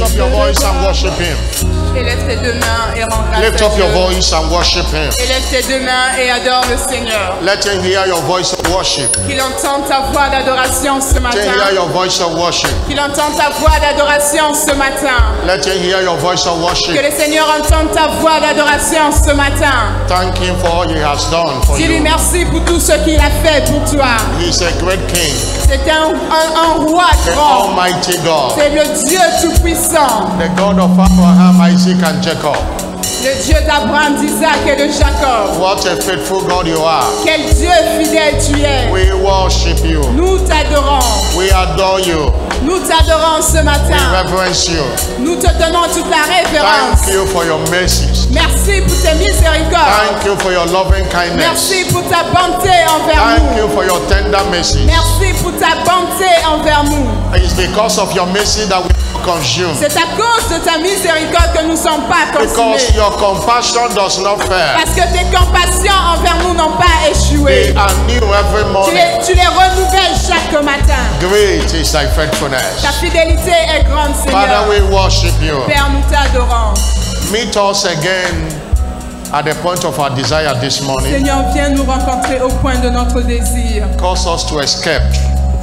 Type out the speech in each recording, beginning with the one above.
Lift up your voice and worship Him. Élève tes deux mains et rends grâce Lift à up your Dieu. voice and worship Him. Élève tes deux mains et adore le Seigneur. Let Him hear your voice of worship. Qu'il entende ta voix d'adoration ce Let Him hear matin. your voice of worship. Qu'il entende ta voix d'adoration ce matin. Let Him hear your voice of Que worship. le Seigneur entende ta voix d'adoration ce matin. Thank Him for all He has done for Dis-lui you. merci pour tout ce qu'il a fait pour toi. He's a great King, C'est un roi the grand. Almighty God, C'est le Dieu tout-puissant. the God of Abraham, Isaac, and Jacob. Le Dieu d'Abraham, d'Isaac et de Jacob. What a faithful God you are. Quel Dieu fidèle tu es. We worship you. Nous t'adorons. We adore you. Nous t'adorons ce We matin. reverence you. Nous te donnons toute la révérence. Thank you for your mercies. Merci pour tes miséricordes. Thank you for your loving kindness. Merci pour ta bonté envers Thank nous. you for your tender mercies. Merci pour ta bonté envers nous. It's because of your mercy that we are consumed. C'est à cause de ta miséricorde que nous ne sommes pas Because consumés. your compassion does not fail. Parce que tes compassions envers nous n'ont pas They échoué. are new every morning. Tu les renouvelles chaque matin. Great is thy Ta faithfulness. fidélité est grande, Father, Seigneur. we worship you. Père, nous t'adorons. Meet us again at the point of our desire this morning. Seigneur, viens nous rencontrer au point de notre désir. Cause us to escape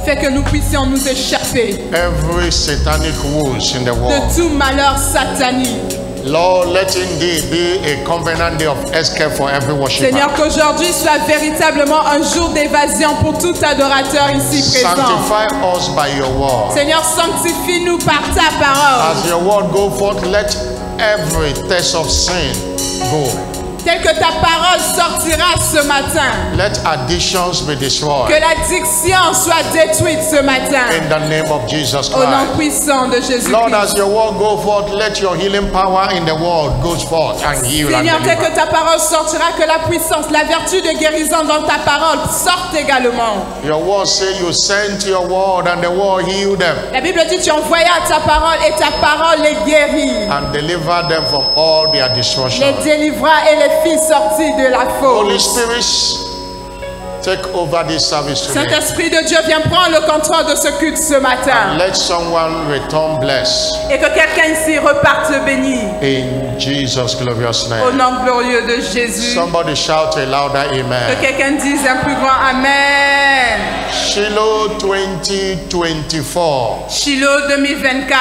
Fais que nous puissions nous échapper every satanic woes in the de world. tout malheur satanique. Lord, let indeed be a covenant day of escape for every worshiper. Seigneur, qu'aujourd'hui soit véritablement un jour d'évasion pour tout adorateur ici présent. Sanctify us by your word. Seigneur, sanctifie-nous par ta parole. As your word go forth, let every test of sin go. Tel que ta parole sortira ce matin. Let additions be Que destroyed. l'addiction soit détruite ce matin. In the name of Jesus Au nom Christ. puissant de Jésus-Christ. Lord, as your word go forth, let your healing power in the world goes forth and heal and Seigneur, tel que deliver. ta parole sortira, que la puissance, la vertu de guérison dans ta parole sorte également. Your word say you sent your word and the word healed them La Bible dit tu envoyas ta parole et ta parole les guérit. and delivered them from all their Les destruction. délivra et les fit sortir de la Holy fosse. Spirit, take over this service today. Saint-Esprit de Dieu, viens prendre le contrôle de ce culte ce matin. Let someone return blessed Et que quelqu'un ici reparte béni. in Jesus' glorious Au name. nom glorieux de Jésus. Somebody shout a louder Que amen. quelqu'un dise un plus grand Amen. Shiloh 2024. Shiloh 2024.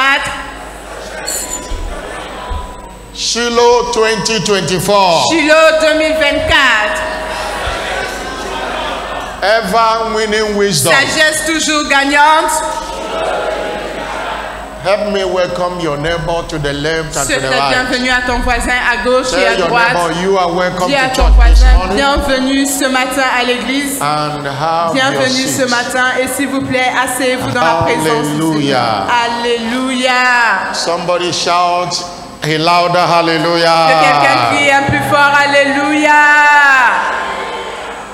Shiloh 2024. Shiloh 2024. Ever winning wisdom. Sagesse toujours gagnante. Help me welcome your neighbor to the left and to Souhaite the la right. bienvenue à ton voisin à gauche et Tell à your droite. neighbor you are welcome Dis à to ton church this voisin, morning bienvenue ce matin à l'église. and have your Bienvenue ce seat. matin et s'il vous plaît, asseyez-vous dans la présence du Hallelujah. Seigneur. Alléluia. Somebody shout a louder Que quelqu'un hallelujah. crie un plus fort Alléluia.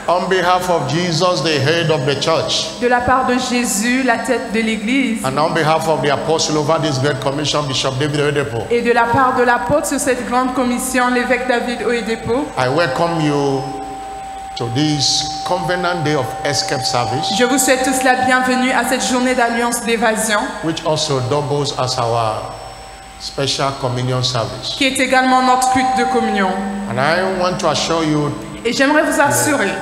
On behalf of Jesus, the head of the church, De la part de Jésus, la tête de l'église, and on behalf of the apostle over this great commission, Bishop David Oyedepo, et de la part de l'apôtre sur cette grande commission, l'évêque David Oyedepo, I welcome you to this covenant day of escape service, je vous souhaite tous la bienvenue à cette journée d'alliance d'évasion, which also doubles as our special communion service. qui est également notre culte de communion. And I want to assure you Et j'aimerais vous assurer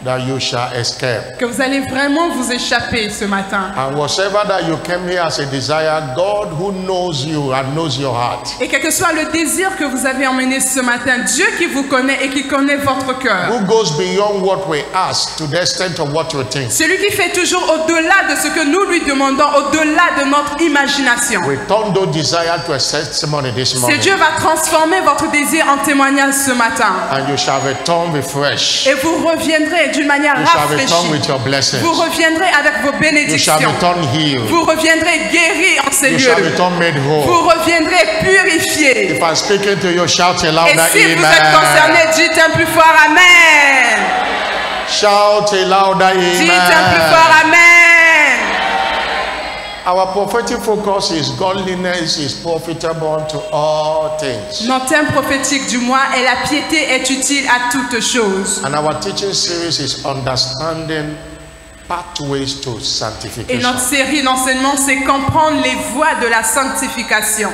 that you shall escape. que vous allez vraiment vous échapper ce matin. And whatever that you came here as a desire, God who knows you and knows your heart, Et quel que soit le désir que vous avez emmené ce matin, Dieu qui vous connaît et qui connaît votre cœur, who goes beyond what we ask to the extent of what we think, celui qui fait toujours au-delà de ce que nous lui demandons, au-delà de notre imagination. we turn those desire to a testimony this Ce morning. Dieu va transformer votre désir en témoignage ce matin. And you shall return refreshed. Et vous reviendrez d'une manière You shall return rafraîchie. with your blessings. Vous reviendrez avec vos You shall bénédictions. return healed. Vous reviendrez guéris en ces You shall lieux. return made Vous whole. reviendrez purifiés. If I'm speaking to you, shout a Et louder si vous êtes concerné, amen. dites un plus fort Amen. Shout a louder Dites un plus amen. fort Amen. Our prophetic focus is godliness is profitable to all things. Notre thème prophétique du mois est la piété est utile à toutes choses. And our teaching series is understanding pathways to Et sanctification. notre série d'enseignements, c'est comprendre les voies de la sanctification.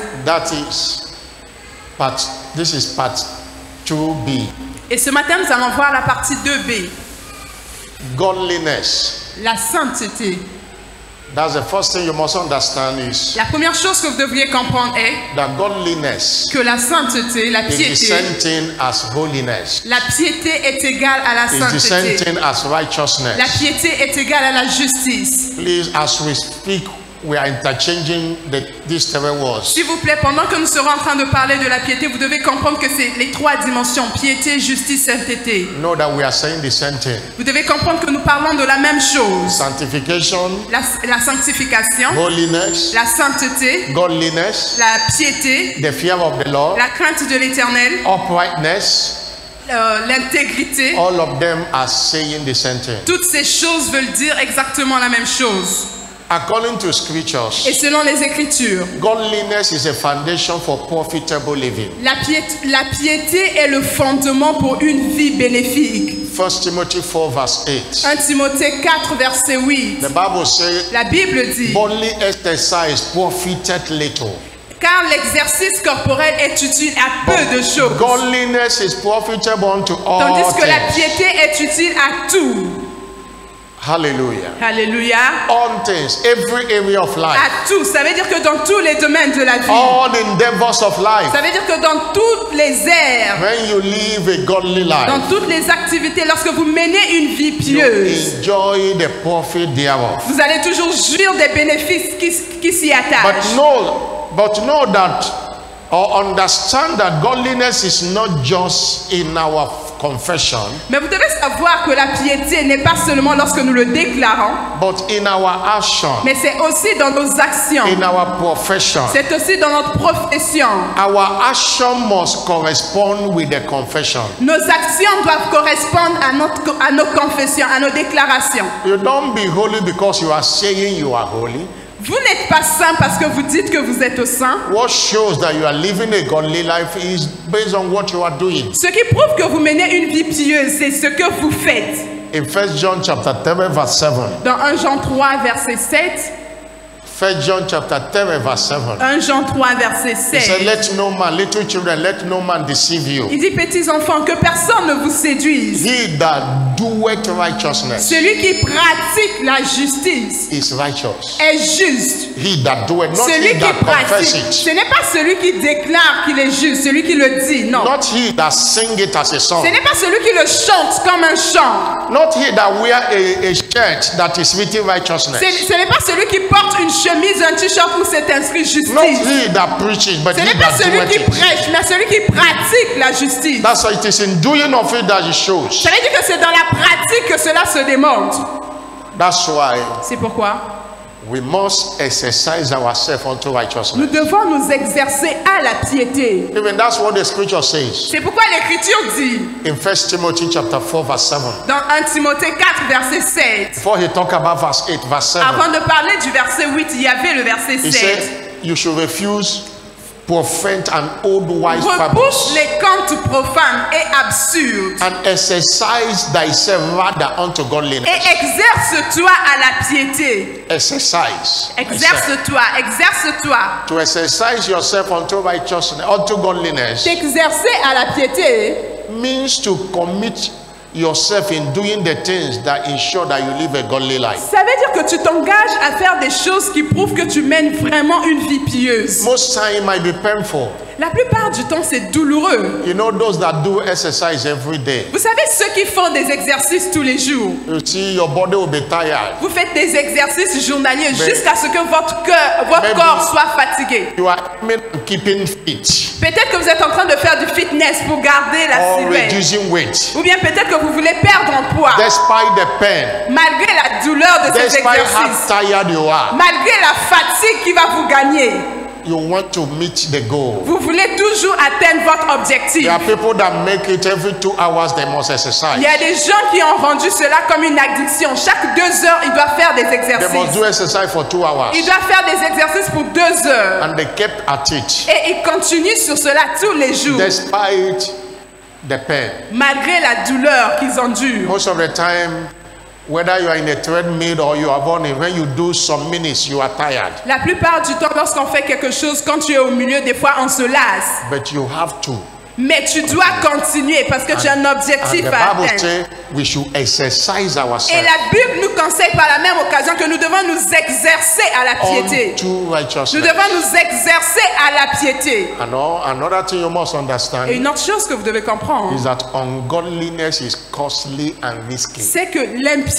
This is part 2B. Et ce matin, nous allons voir la partie 2B, Godliness. la sainteté. That's the first thing you must understand is La première chose que vous devriez comprendre est that godliness que la sainteté, la is the same piété, thing as holiness. la piété est égale à la It's the same sainteté. thing as righteousness. La piété est égale à la justice. Please, as we speak, we are interchanging these three words. S'il vous plaît, pendant que nous serons en train de parler de la piété, vous devez comprendre que c'est les trois dimensions, piété, justice, sainteté. Know that we are saying the same thing. Vous devez comprendre que nous parlons de la même chose. Sanctification, La sanctification, holiness, la sainteté, godliness, la piété, the fear of the Lord, la crainte de l'éternel, uprightness, l'intégrité. all of them are saying the same thing. Toutes ces choses veulent dire exactement la même chose. According to scriptures, Et selon les Écritures, godliness is a foundation for profitable living. la piété est le fondement pour une vie bénéfique. 1 Timothy 4 verse 8. 1 Timothée 4, verset 8. The Bible says, La Bible dit, bodily exercise profited little. car l'exercice corporel est utile à peu de choses, Godliness is profitable unto all tandis que la things. piété est utile à tout. Hallelujah. Alléluia. All things, every area of life, À tout. Ça veut dire que dans tous les domaines de la vie. all endeavors of life. Ça veut dire que dans toutes les aires, When you live a godly life, dans toutes les activités, lorsque vous menez une vie you pieuse, enjoy the profit thereof. vous allez toujours jouir des bénéfices qui s'y attachent. But know that or understand that godliness is not just in our confession, Mais vous devez savoir que la piété n'est pas seulement lorsque nous le déclarons, but in our action, mais c'est aussi dans nos actions. in our profession. C'est aussi dans notre profession. Our action must correspond with the confession. Nos actions doivent correspondre à nos confessions, à nos déclarations. You don't be holy because you are saying you are holy. Vous n'êtes pas saint parce que vous dites que vous êtes saint. What shows that you are living a godly life is based on what you are doing. Ce qui prouve que vous menez une vie pieuse, c'est ce que vous faites. In 1 John chapter 3 verse 7. Dans 1 Jean 3, verset 7. 1 John chapter 3 verse 7. 1 Jean 3, verset He said, 7. let no man, little children, let no man deceive you. Il dit, petits enfants, que personne ne vous séduise. He that doeth righteousness Celui qui pratique la justice is righteous. est juste. He that doeth, not Celui he qui that confess pratique, it. ce n'est pas celui qui déclare qu'il est juste, celui qui le dit, non. Not he that sing it as a song. Ce n'est pas celui qui le chante comme un chant. Not he that wear a shirt that is written righteousness. Ce n'est pas celui qui porte une chemise, un t-shirt où c'est inscrit justice. Not he that preaches, but Ce he n'est pas that celui doeth qui it. prêche, mais celui qui pratique la justice. That's why it is in doing of it that it shows. Ça veut dire que c'est dans la pratique que cela se démontre. That's why C'est pourquoi we must exercise ourselves unto nous righteousness. devons nous exercer à la piété. Even that's what the scripture says C'est pourquoi l'Écriture dit, in 1 Timothy chapter 4 verse 7. dans 1 Timothée 4, verset 7, Before he talk about verse 8, verse 7, avant de parler du verset 8, il y avait le verset he 7. said, you should refuse profane and old wise Repousse fables, les contes profanes et absurdes and exercise thyself rather unto godliness. et exerce-toi à la piété. Exercise. Exerce-toi, exerce-toi. To exercise yourself unto righteousness, unto godliness, T'exercer à la piété means to commit yourself in doing the things that ensure that you live a godly life. ça veut dire que tu t'engages à faire des choses qui prouvent que tu mènes vraiment une vie pieuse. Most time it might be painful. La plupart du temps, c'est douloureux. You know those that do exercise every day. Vous savez, ceux qui font des exercices tous les jours, You see your body will be tired. vous faites des exercices journaliers Mais- jusqu'à ce que votre Maybe- corps soit fatigué. You are aiming at keeping fit Peut-être que vous êtes en train de faire du fitness pour garder la or silhouette. reducing weight. Ou bien peut-être que vous voulez perdre en poids. Despite the pain, Malgré la douleur de ces despite how exercices. tired you are, Malgré la fatigue qui va vous gagner. you want to meet the goal. Vous voulez toujours atteindre votre objectif. There are people that make it every 2 hours they must exercise. Il y a des gens qui ont rendu cela comme une addiction. Chaque 2 heures, ils doivent faire des They must exercices. do exercise for 2 hours. Ils doivent faire des exercices pour 2 heures. And they kept at it Et ils continuent sur cela tous les jours. despite the pain. Malgré la douleur qu'ils endurent. Most of the time, Whether you are in a treadmill or you are running, when you do some minutes, you are tired. La plupart du temps, lorsqu'on fait quelque chose, quand tu es au milieu, des fois, on se lasse. But you have to. Mais tu dois continuer parce que tu as un And objectif the à Bible atteindre. says we should exercise Et ourselves la Bible nous conseille par la même occasion que nous devons nous exercer à la piété. unto Nous righteousness. devons nous exercer à la piété. And another thing you must Et understand une autre chose que vous devez comprendre, is that ungodliness is costly and risky. c'est que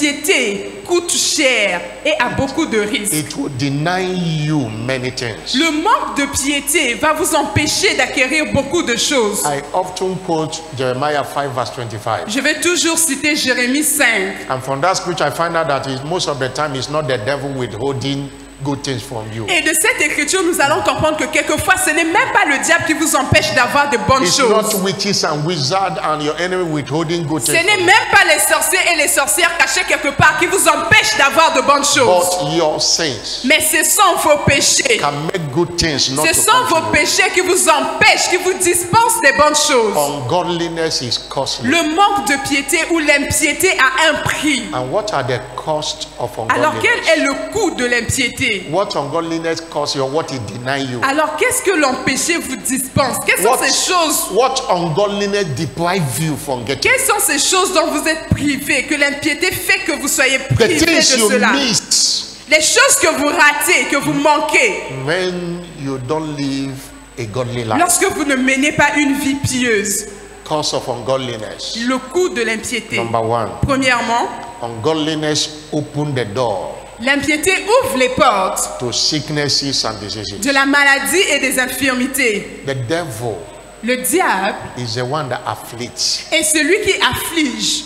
l'impiété coûte cher et a beaucoup de risques. It will deny you many things. Le manque de piété va vous empêcher d'acquérir beaucoup de choses. I often quote Jeremiah 5 verse 25. Je vais toujours citer Jérémie 5. And from that scripture, I find out that most of the time it's not the devil withholding good things from you. Et de cette écriture, nous allons comprendre que quelquefois, ce n'est même pas le diable qui vous empêche d'avoir de bonnes It's choses. not witches and wizards and your enemy withholding good Ce things n'est from you. même pas les sorciers et les sorcières cachés quelque part qui vous empêchent d'avoir de bonnes choses. But your sins Mais ce sont vos péchés. can make good things not Ce to sont come vos to you. péchés qui vous empêchent, qui vous dispensent des bonnes choses. Ungodliness is costly. Le manque de piété ou l'impiété a un prix. And what are the costs of Alors quel ungodliness? est le coût de l'impiété? What ungodliness costs you or what it deny you? Alors qu'est-ce que l'empêché vous dispense? Quelles sont ces choses? What ungodliness deprive you from getting? Quelles sont ces choses dont vous êtes privé, que l'impiété fait que vous soyez The privé de things you cela? miss Les choses que vous ratez, que vous manquez, when you don't live a godly life. lorsque vous ne menez pas une vie pieuse. Cause of ungodliness. Le coût de l'impiété. Number one, Premièrement, ungodliness open the door l'impiété ouvre les portes to sicknesses and diseases. de la maladie et des infirmités. The devil Le diable is the one that afflicts. est celui qui afflige.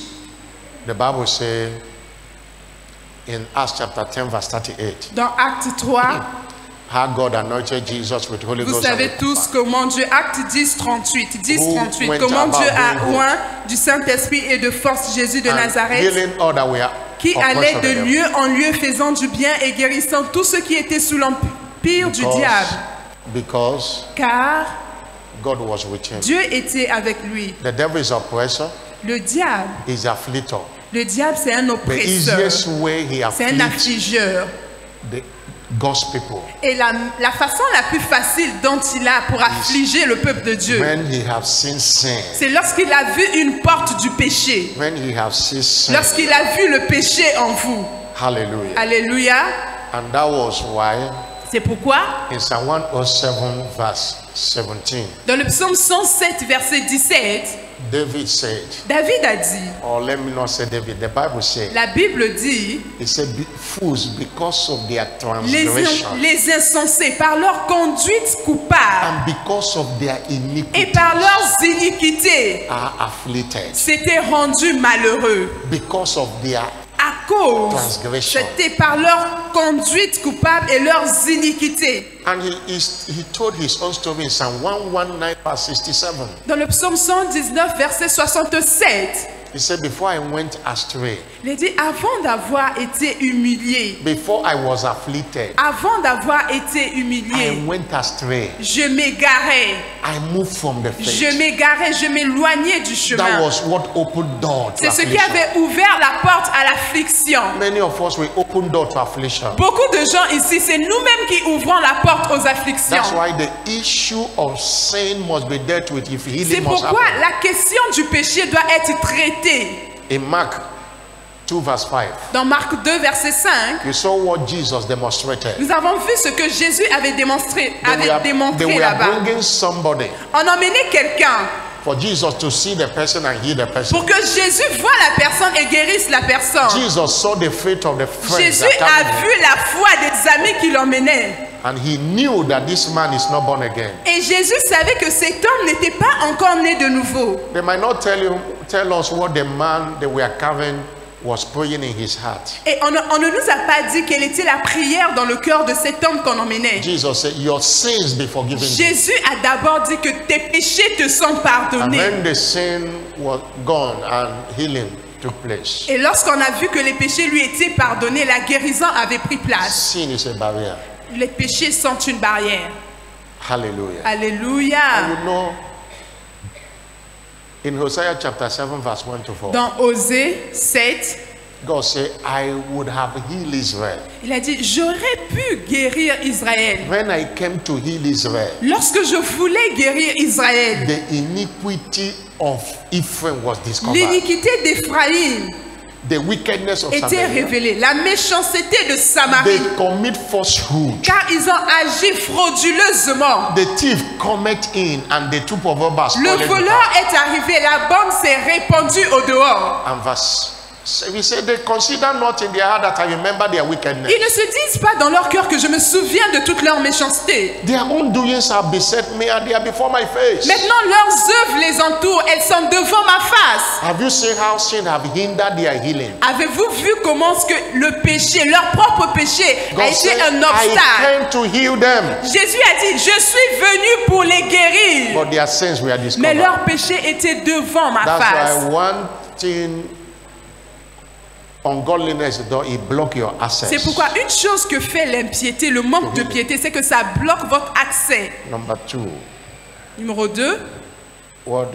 The Bible says in Acts chapter 10 verse 38, Dans Acte 3, how God anointed Jesus with Holy vous Ghost. savez and tous comment Dieu, Acte 10, 38, 10, Who 38, went comment about Dieu a doing good. oint du Saint-Esprit et de force Jésus de and Nazareth, healing all that were qui allait oppressed of de the devil. lieu en lieu faisant du bien et guérissant tous ceux qui étaient sous l'empire du diable. Because Car God was with him. Dieu était avec lui. The devil is oppressor, Le diable, is afflictor. c'est un The oppresseur, easiest way he c'est un afflicts affligeur. the God's people Et la façon la plus facile dont il a pour affliger le peuple de Dieu, when he have seen sin. c'est lorsqu'il a vu une porte du péché. When he have seen sin. Lorsqu'il a vu le péché en vous. Hallelujah. Alléluia. And that was why C'est pourquoi, in Psalm 107 verse 17, dans le psaume 107, verset 17, David said, David a dit, or let me not say David, the Bible said, la Bible dit, he said, fools because of their les transgression insensés, par leur conduite coupable and because of their et iniquity par leurs iniquités, are afflicted. s'étaient rendus malheureux. Because of their À cause, transgression. c'était par leur conduite coupable et leurs iniquités. And he told his own story in Psalm 119 verse 67. Dans le psaume 119, verset 67, He said, before I went astray, il dit, avant d'avoir été humilié, before I was afflicted, avant d'avoir été I humilié, went astray. je m'égarais, I moved from the faith. je m'égarais, je m'éloignais du That chemin. was what opened door to C'est ce qui affliction. avait ouvert la porte à l'affliction. Many of us will open door to affliction. Beaucoup de gens ici, c'est nous-mêmes qui ouvrons la porte aux afflictions. That's why the issue of sin must be dealt with if C'est healing must pourquoi happen. la question du péché doit être traitée. In Mark 2 verse 5, Dans Marc 2, verset 5, you saw what Jesus demonstrated. nous avons vu ce que Jésus avait démontré They were là-bas. bringing somebody On emmenait quelqu'un for Jesus to see the person and heal the person. pour que Jésus voie la personne et guérisse la personne. Jesus saw the faith of the friends Jésus that a accompanied him, vu la foi des amis qui l'emmenaient. and he knew that this man is not born again. Et Jésus savait que cet homme n'était pas encore né de nouveau. They might not tell us what the man they were carrying was praying in his heart. Et on ne nous a pas dit quelle était la prière dans le cœur de cet homme qu'on emmenait. Jesus said, your sins be forgiven you. Jésus a d'abord dit que tes péchés te sont And pardonnés. when the sin was gone and healing took place, Et lorsqu'on a vu que les péchés lui étaient pardonnés, la guérison avait pris place. sin is a barrier. Les péchés sont une barrière. Hallelujah. Alléluia. You know, in Hosea chapter 7 verse 1 to 4, Dans Osée 7, God said, I would have healed Israel. Il a dit, j'aurais pu guérir Israël. When I came to heal Israel, Lorsque je voulais guérir Israël, the iniquity of Ephraim was discovered. l'iniquité d'Éphraïm The wickedness of était Samaria. révélée. La méchanceté de Samarie. They commit falsehood. Car ils ont agi frauduleusement. The thief cometh in and the troop of robbers Le spoiled it voleur out. est arrivé, la bande s'est répandue au dehors. And verse, so we say they consider not in their heart that I remember their wickedness. Ils ne se disent pas dans leur cœur que je me souviens de toute leur méchanceté. Their own doings have beset me and they are before my face. Maintenant, leurs œuvres les entourent, elles sont devant ma face. Have you seen how sin have hindered their healing? Avez-vous vu comment ce que le péché, leur propre péché, a God été said, un I obstacle? came to heal them, Jésus a dit, je suis venu pour les guérir. but their sins were Mais discovered. leur péché était devant ma That's face. why one thing ungodliness does, it block your access. C'est pourquoi une chose que fait l'impiété, le manque de piété, c'est que ça bloque votre accès. Number 2, Numéro 2, what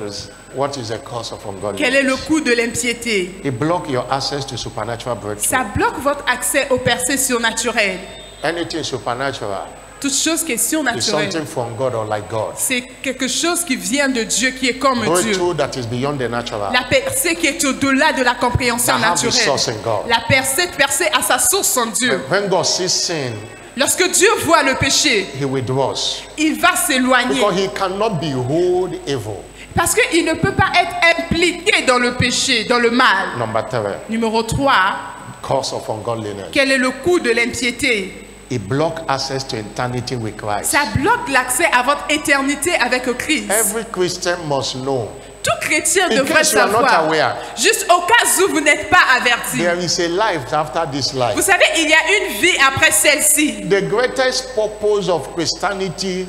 is the cause of quel est le ungodliness? coût de l'impiété? It blocks your access to supernatural breakthrough. Ça bloque votre accès au percées surnaturel. Anything supernatural Toute chose qui est is surnaturelle, something from God or like God. c'est quelque chose qui vient de Dieu, qui est comme Dieu. Breakthrough that is beyond the natural. La percée qui est au-delà de la compréhension That have its naturelle. source in God. La percée a sa source en Dieu. When God sees sin, Lorsque Dieu voit le péché, He withdraws il va s'éloigner. because He cannot behold evil. Parce qu'il ne peut pas être impliqué dans le péché, dans le mal. Number 3, Numéro 3, cause of ungodliness. quel est le coût de l'impiété? It blocks access to eternity with Christ. Ça bloque l'accès à votre éternité avec Christ. Every Christian must know. Tout chrétien In devrait case you are not savoir, aware, juste au cas où vous n'êtes pas averti. there is a life after this Vous life. savez, il y a une vie après celle-ci. The greatest purpose of Christianity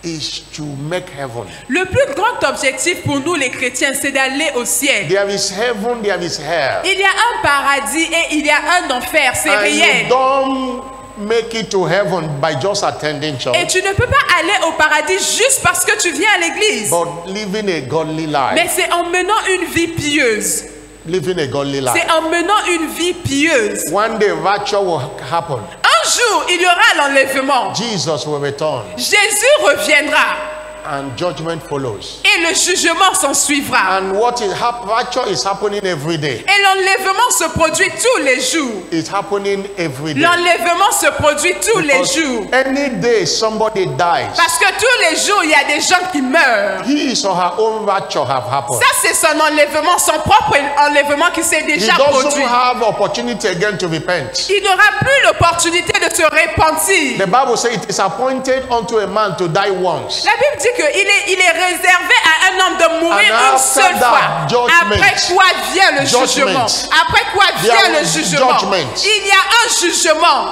is to make heaven. Le plus grand objectif pour nous les chrétiens, c'est d'aller au ciel. There is heaven, there is hell. Il y a un paradis et il y a un enfer, c'est And réel. you don't make it to heaven by just attending Et church, tu ne peux pas aller au paradis juste parce que tu viens à l'église. but living a godly Mais life. c'est en menant une vie pieuse. Living a godly life. C'est en menant une vie pieuse. One day rapture will happen. Un jour, il y aura l'enlèvement. Jesus will return Jésus reviendra and judgment follows. et le jugement s'en suivra. And what is rapture is happening every day. Et l'enlèvement se produit tous les jours. It's happening every day. L'enlèvement se produit tous les Because jours. any day somebody dies, Parce que tous les jours, il y a des gens qui meurent. his or her own rapture have happened. Ça, c'est son enlèvement, son propre enlèvement qui s'est He déjà doesn't produit. have opportunity again to repent. Il n'aura plus l'opportunité de se repentir. The Bible says it is appointed unto a man to die once. La Bible dit qu'il est réservé à un homme de mourir And une after seule that, fois. judgment. Après quoi vient le Judgment. jugement? Après quoi There vient le is jugement? judgment. Il y a un jugement.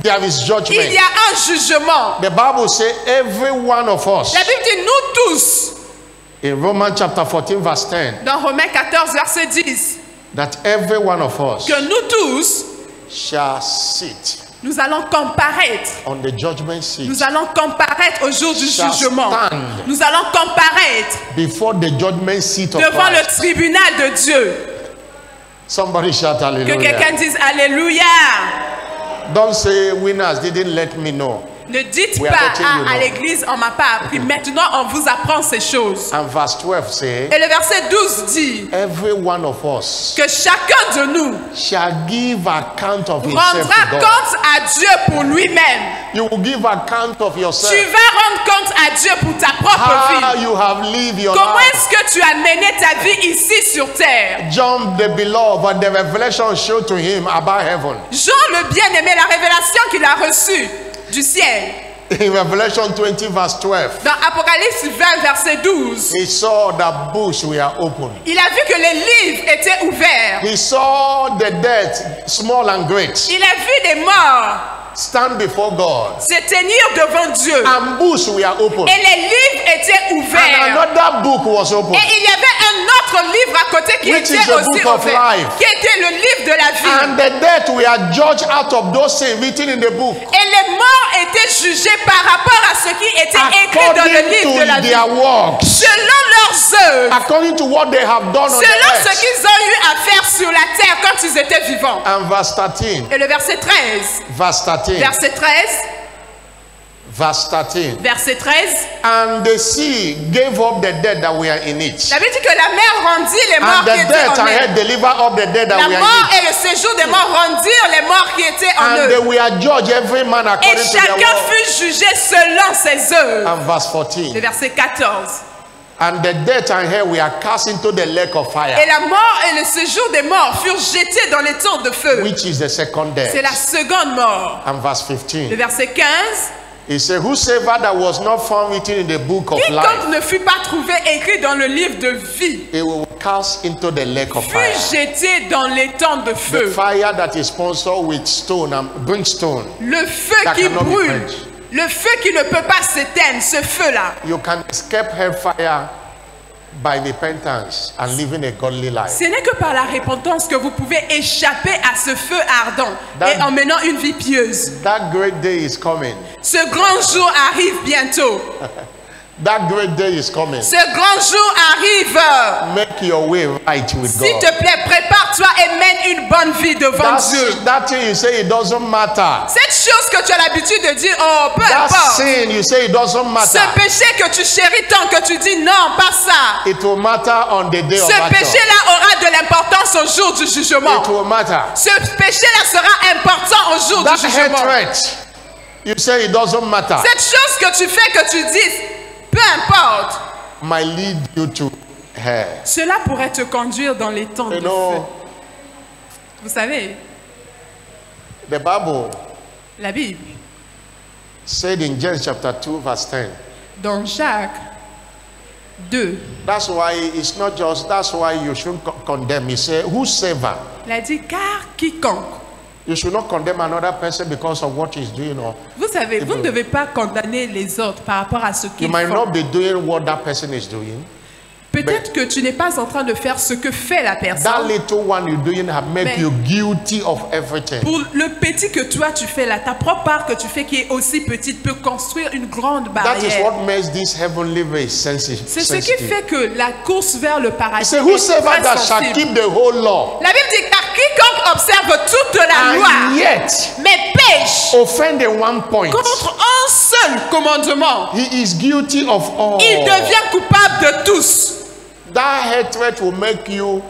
There is Il judgment. y a un jugement. The Bible says every one of us, La Bible dit nous tous, in Romans chapter 14 verse 10, dans Romains 14, verset 10, that every one of us que nous tous, shall sit nous allons comparaître. on the judgment seat Nous allons comparaître au jour du Shall jugement. stand Nous allons comparaître before the judgment seat of devant le Christ. tribunal de Dieu. Somebody shout Que hallelujah. quelqu'un dise Alléluia. Don't say winners didn't let me know. Ne dites We are pas letting you know. à l'église, on m'a pas appris. Maintenant, on vous apprend ces choses. And verse 12 say, Et le verset 12 dit every one of us que chacun de nous shall give account of himself rendra to God. compte à Dieu pour lui-même. You will give account of Tu yourself. vas rendre compte à Dieu pour ta propre How vie. you have lived your Comment life. est-ce que tu as mené ta vie ici sur terre? John the beloved, the revelation showed to him about heaven. Jean le bien-aimé, la révélation qu'il a reçue du ciel. In Revelation 20 verse 12, Dans Apocalypse 20, verset 12, he saw that books were open. il a vu que les livres étaient ouverts. He saw the dead, small and great, Il a vu des morts stand before God. se tenir devant Dieu. And books were open. Et les livres étaient And ouverts. another book was open. Et il y avait un autre livre à côté qui Which était is the aussi book of ouvert, life. qui était le livre de la vie. And the dead were judged out of those things written in the book, Et les morts étaient jugés par rapport à ce qui était écrit dans le according livre de la to vie, their works. selon leurs œuvres, according to what they have done on the selon ce earth. qu'ils ont eu à faire sur la terre quand ils étaient vivants. And verse 13. Et le verset 13. Verse 13. Verset 13. Verse 13. Verset 13. And the sea gave up the dead that were in it. La Bible dit que la mer rendit les morts And qui the étaient dead en and elle. had delivered up the dead that La were in mort it. et le séjour des morts rendirent les morts qui étaient en And they eux. were judged every man Et according to their chacun work. fut jugé selon ses œuvres. And verse Le 14. verset 14. And the dead and hell were cast into the lake of Et fire, la mort et le séjour des morts furent jetés dans les tours de feu. which is the second C'est death. la seconde mort. And verse Le 15. verset 15. He said, whosoever that was not found written in the book of life, Quiconque ne fut pas trouvé écrit dans le livre de vie he will cast into the lake of fire. fut jeté dans l'étang de The feu. fire that is sponsored with stone and brimstone. Le feu That qui cannot be brûle. quenched. Le feu qui ne peut pas s'éteindre, ce feu-là. You can escape hellfire by repentance and living a godly life. Ce n'est que par la repentance que vous pouvez échapper à ce feu ardent That- et en menant une vie pieuse. That great day is coming. Ce grand jour arrive bientôt. That great day is coming. Ce grand jour arrive. Make your way right with S'il God. te plaît, prépare-toi et mène une bonne vie devant Dieu. That thing you say it doesn't matter. Cette chose que tu as l'habitude de dire, oh, peu That importe. sin you say it doesn't Ce matter. péché que tu chéris tant que tu dis non, pas ça. It will matter on the day of Ce battle. péché-là aura de l'importance au jour du jugement. It will matter. Ce péché-là sera important au jour That du jugement. hatred you say it doesn't matter. Cette chose que tu fais, que tu dises, peu importe, Might lead you to hell. cela pourrait te conduire dans les temps de You feu. know, Vous savez, the Bible la Bible, said in James chapter 2 verse 10. dans Jacques 2, That's why it's not just, that's why you shouldn't condemn. He said, whosoever. il a dit, car quiconque. You should not condemn another person because of what he's doing. Or Vous savez, vous ne devez pas condamner les autres par rapport à ce you qu'ils might font. not be doing what that person is doing. Peut-être que tu n'es pas en train de faire ce que fait la That personne. little one you're doing have made Mais- you guilty of everything. Pour le petit que toi tu fais là, ta propre part que tu fais qui est aussi petite peut construire une grande That is barrière. what makes this heavenly race sensitive. C'est ce qui fait que la course vers le He paradis said, est whosoever très that shall sensible. keep the whole law La Bible dit car quiconque observe toute la loi, and yet mais pêche offend in one point, contre un seul commandement, he is guilty of all. il devient coupable de tous. That hatred will make you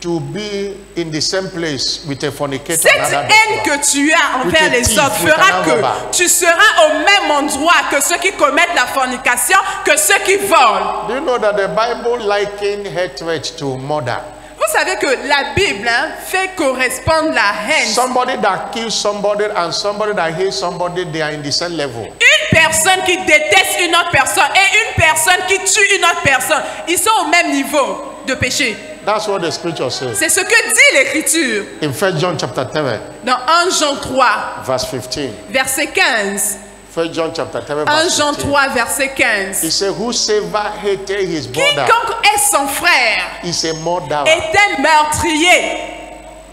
to be in the same place with a fornicator. Cette and another haine adulterer. que tu as envers With a les thief, autres with fera an que robber. tu seras au même endroit que ceux qui commettent la fornication, que ceux qui volent. Do you know that the Bible likened hatred to murder? Vous savez que la Bible fait correspondre la haine. Somebody that kills somebody and somebody that hates somebody, they are in the same level. Une personne qui déteste une autre personne et une personne qui tue une autre personne, ils sont au même niveau de péché. That's what the scripture says. C'est ce que dit l'Écriture In 1 John chapter 10, dans 1 Jean 3, verse 15. verset 15. 1 John chapter 10, 1 verse Jean 15. 3, verset He 15. said, whosoever hated his brother Quiconque est son frère is a murderer. est un meurtrier.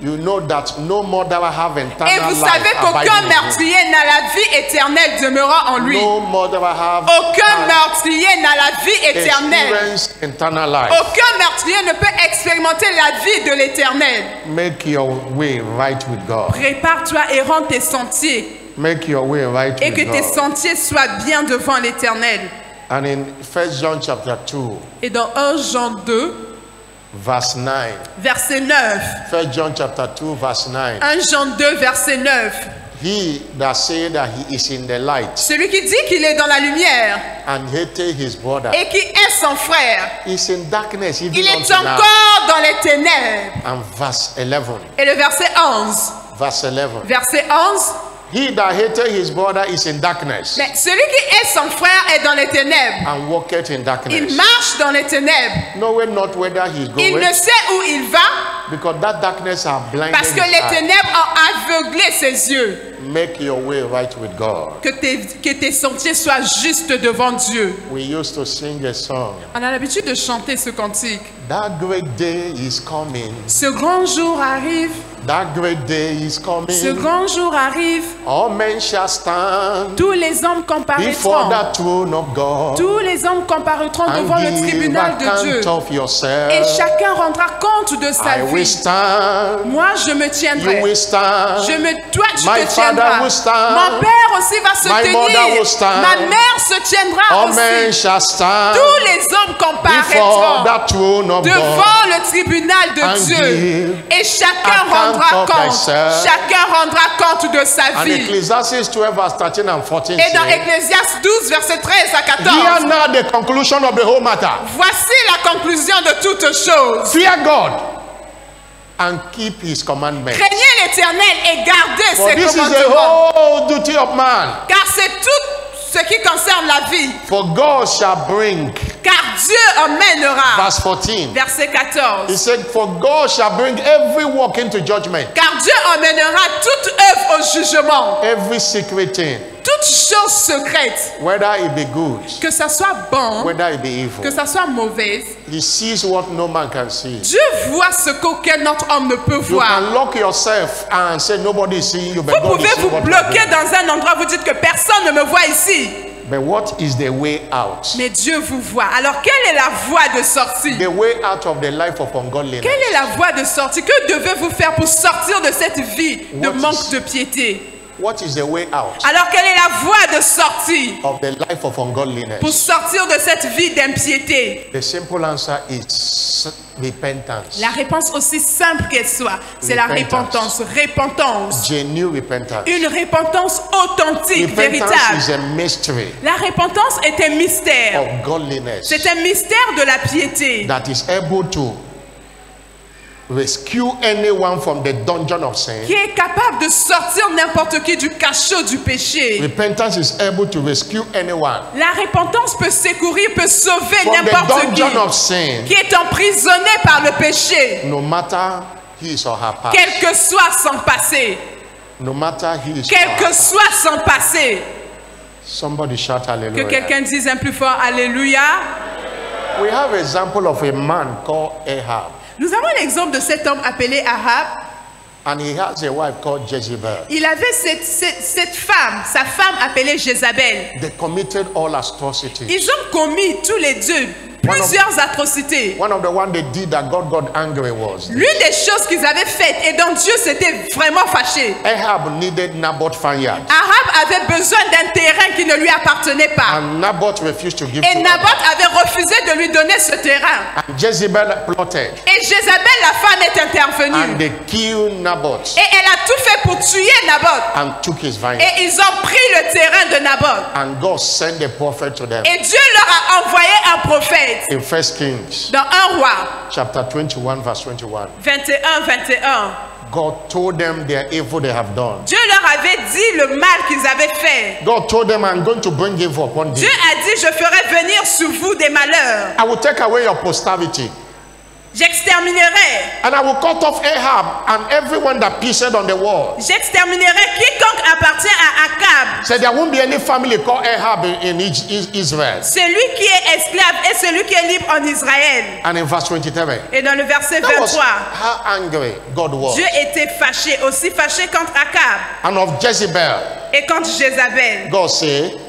You know that no murderer have Et eternal vous life savez qu'aucun abiding in him. meurtrier n'a la vie éternelle demeurant en lui. No murderer have Aucun meurtrier n'a la vie éternelle. experience eternal life. Aucun meurtrier ne peut expérimenter la vie de l'éternel. Make your way right with God. Prépare-toi et rends tes sentiers. Make your way right Et que with tes God. sentiers soient bien devant l'éternel. And in 1 John chapter 2, Et dans 1 Jean 2, verse 9. verset 9. 1 John chapter 2, verse 9. 1 Jean 2, verset 9. He that said that he is in the light Celui qui dit qu'il est dans la lumière and hated his brother et qui est son frère, is in darkness even il est until now. encore dans les ténèbres. And verse 11. Et le verset 11. Verse 11. Verset 11. He that hated his brother is in darkness Mais celui qui est son frère est dans les ténèbres. and walketh in Il darkness, marche dans les ténèbres. knowing not whither he is Il going, ne sait où il va because that darkness are blinded parce que his les eyes. ténèbres ont aveuglé ses yeux. make your way right with God. Que tes sentiers soient justes devant Dieu. We used to sing a song. On a l'habitude de chanter ce cantique. That great day is coming. Ce grand jour arrive. That great day is coming. Ce grand jour arrive. All men shall stand Tous les hommes before comparaîtront. the throne of God. Tous les hommes comparaîtront devant le And give tribunal de Dieu. account of Et yourself. chacun rendra compte de sa I will vie. stand. Moi, je me You tiendrai. will stand. Toi, tu My te father tiendras. will stand. Mon père aussi va se My mother tenir. will stand. Ma mère se tiendra All men aussi. shall stand Tous les hommes before comparaîtront the throne of God. devant le tribunal de And Dieu. give Et chacun account rendra of compte. thyself. Chacun rendra compte de sa And vie. Ecclesiastes 12 verse 13 and 14 Et dans says, Ecclésiaste 12, verset 13 à hear 14. now the conclusion of the whole matter. Voici la conclusion de toute chose. Fear God and keep his commandments. Craignez l'Éternel et gardez For ses this is the commandements. whole duty of man. Car c'est tout ce qui concerne la vie. For God shall bring, Car Dieu emmènera. verse 14. Verset 14. He said, for God shall bring every work into judgment, Car Dieu emmènera toute œuvre au jugement. every secret thing, Toute chose secrète. whether it be good, Que ça soit bon, whether it be que evil. ça soit mauvaise. He sees what no man can see. Dieu voit ce qu'aucun autre homme ne peut You voir. can lock yourself and say nobody is seeing you, but Vous God pouvez is seeing vous what you are bloquer doing. dans un endroit, vous dites que personne ne me voit ici. But what is the way out? Mais Dieu vous voit. Alors quelle est la voie de sortie? The way out of the life of ungodliness. Quelle est la voie de sortie? Que devez-vous faire pour sortir de cette vie de What manque is- de piété? What is the way out Alors quelle est la voie de sortie of the life of ungodliness? pour sortir de cette vie d'impiété? The simple answer is repentance. La réponse, aussi simple qu'elle soit, c'est la Repentance. repentance. Repentance. Genuine repentance. Une repentance authentique, Repentance véritable. is a mystery La repentance est un mystère. of godliness C'est un mystère de la piété that is able to rescue anyone from the dungeon of sin. qui est capable de sortir n'importe qui du cachot du péché. Repentance is able to rescue anyone La repentance peut secourir, peut sauver from the n'importe qui dungeon of sin, qui est emprisonné par le péché, no matter his or her past. quel que soit son passé. No matter his Quel or her que past. soit son passé. Somebody shout Que hallelujah. quelqu'un dise un plus fort Alléluia. We have an example of a man called Ahab, Nous avons l'exemple de cet homme appelé Ahab. and he has a wife called Jezebel. Il avait cette femme, sa femme appelée Jézabel. They committed all atrocities. Ils ont commis tous les deux plusieurs atrocités. One of the one they did that God got angry was L'une des choses qu'ils avaient faites et dont Dieu s'était vraiment fâché. Ahab needed Naboth vineyard, Ahab avait besoin d'un terrain qui ne lui appartenait pas. and Naboth refused to give Et to Naboth Ahab. avait refusé de lui donner ce terrain. And Jezebel plotted, Et Jézabel, la femme, est and intervenue. they killed Naboth Et elle a tout fait pour tuer Naboth. and took his vineyard. Et ils ont pris le terrain de Naboth. And God sent the prophet to them. Et Dieu leur a envoyé un prophète. In 1 Kings Dans 1 roi chapter 21 verse 21, 21. God told them their evil they have done. Dieu leur avait dit le mal qu'ils avaient fait. God told them, I'm going to bring evil upon Dieu thee. a dit, je ferai venir sur vous des malheurs. I will take away your posterity, J'exterminerai. and I will cut off Ahab and everyone that pissed on the wall. J'exterminerai quiconque appartient à Akab. So there won't be any family called Ahab in Israel. Celui qui est esclave et celui qui est libre en Israël. And in verse 23, Et dans le verset that was 23, how angry God was. Dieu était fâché, aussi fâché contre Akab And of Jezebel, et contre Jézabel. God said,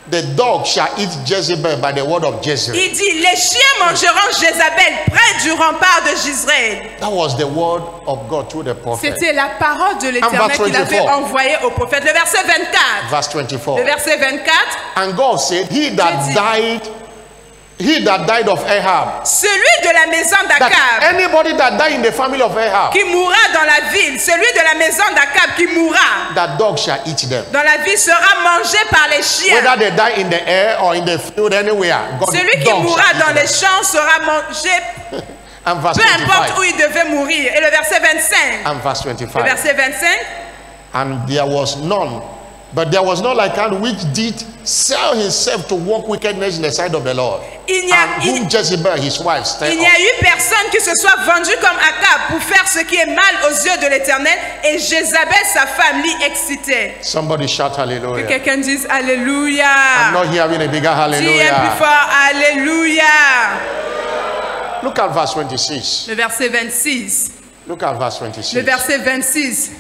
the dog shall eat Jezebel by the word of Jezreel. Il dit, les chiens mangeront Jézabel près du rempart de Jezreel. That was the word of God through the prophet. C'était la parole de And l'Éternel verse qu'il avait 24. envoyée au prophète. Le verset 24. Verse 24. Le verset 24. And God said, he Dieu that died of Ahab, Celui de la maison that d'Akab anybody that died in the family of Ahab, qui mourra dans la ville, celui de la maison d'Akab qui mourra that dog shall eat them. dans la ville sera mangé par les chiens. Whether they die in the air or in the field, anywhere, God, Celui qui dog mourra shall dans eat les champs sera mangé, them. And verse peu importe où 25. il devait mourir. Et le verset 25. And verse Le 25. verset 25. And there was none But there was not like Achan which did sell himself to work wickedness in the sight of the Lord. Il n'y a, And whom Jezebel, his wife, stirred il n'y up. a eu personne qui se soit vendu comme Akab pour faire ce qui est mal aux yeux de l'Éternel, et Jézabel, sa femme, l'y excitait. Somebody shout Que hallelujah. quelqu'un dise Alléluia. I'm not hearing a bigger Dis un plus hallelujah. fort Alléluia. Look at verse 26. Le verset 26. Look at verse Le 26. verset 26.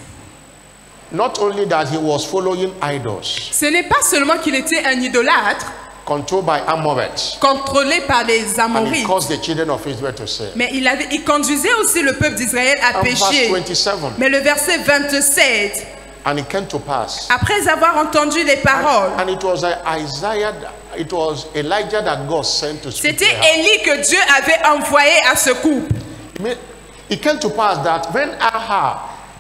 Not only that he was following idols, Ce n'est pas seulement qu'il était un idolâtre, controlled by Amorites, contrôlé par les and he Amorites, caused the children of Israel to sin. mais il conduisait aussi le peuple d'Israël à And verse pécher. 27. Mais le verset 27, And it came to pass. après avoir entendu les paroles, And it was it was Elijah that God sent to speak to c'était her. Élie que Dieu avait envoyé à ce couple. It came to pass that when Ahab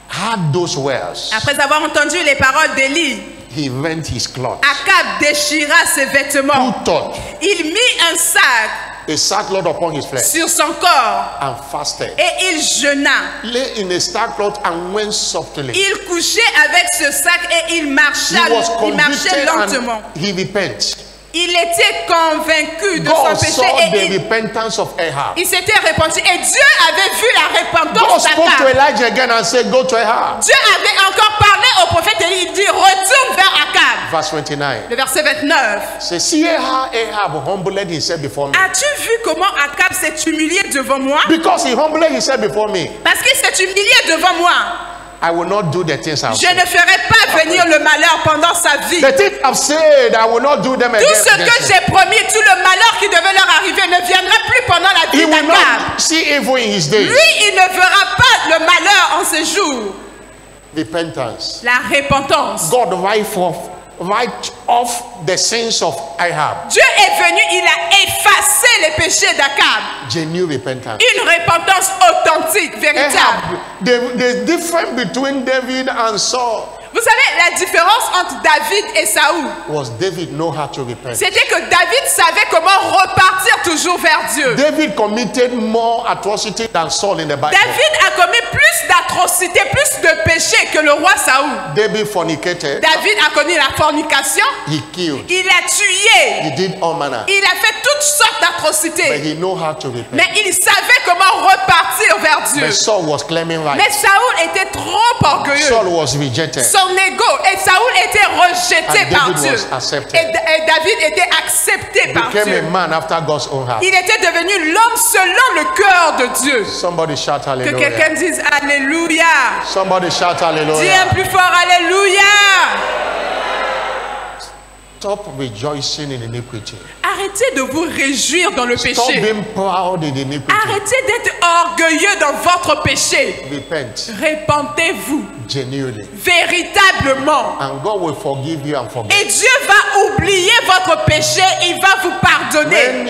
heard those words, Après avoir entendu les paroles d'Élie, he rent his cloth. Akab déchira ses vêtements. Who thought Il mit un sac a sackcloth upon his flesh sur son corps and fasted? et il jeûna. Lay in a sackcloth and went softly. Il couchait avec ce sac et il He marchait was convicted lentement. and he repent. Il était convaincu de God son péché saw et the repentance of Ahab. il s'était repenti. Et Dieu avait vu la God repentance spoke to d'Akab. Elijah again and said, go to Ahab. Dieu avait encore parlé au prophète Élie. Il dit retourne vers Akab. Verse 29. Le verset 29. Say, see how Ahab humbled himself before me. As-tu vu comment Akab s'est humilié devant moi? Because he humbled himself before me, Parce qu'il s'est humilié devant moi. I will not do the things I've Je said. ne ferai pas venir le malheur pendant sa vie. The things I've said, I will not do them again. Tout ce que j'ai promis, tout le malheur qui devait leur arriver ne viendra plus pendant la He vie will d'Akab. not see evil in his days. Lui, il ne verra pas le malheur en ses jours. Repentance. La repentance. God wiped off the sins of Ahab. Dieu est venu, il a effacé les péchés d'Akab. Genuine repentance. Une repentance authentique, véritable. Ahab, the difference between David and Saul Vous savez, la différence entre David et Saoul, was David know how to repent. c'était que David savait comment repartir toujours vers Dieu. David committed more atrocity than Saul in the Bible. David a commis plus d'atrocités, plus de péchés que le roi Saoul. David fornicated. David a connu la fornication, He killed. il a tué, He did all manner. il a fait toutes sortes But d'atrocités. he know how to repent. Mais il savait comment repartir vers Dieu. But Saul was claiming Mais right. Saoul était trop orgueilleux. Saul was rejected. Son ego, et Saoul était rejeté And par David Dieu. was accepted. Et David était accepté par Became a Dieu. man after God's own heart. Il était devenu l'homme selon le cœur de Dieu. Somebody shout Que hallelujah. quelqu'un dise Alléluia. Somebody shout Dis un hallelujah. plus fort Alléluia. Stop rejoicing in iniquity. Arrêtez de vous réjouir dans le Stop péché. being proud in iniquity. Arrêtez d'être orgueilleux dans votre péché. Repent Répentez-vous genuinely. véritablement. And God will forgive you and forget. Et Dieu va oublier votre péché. Il va vous pardonner.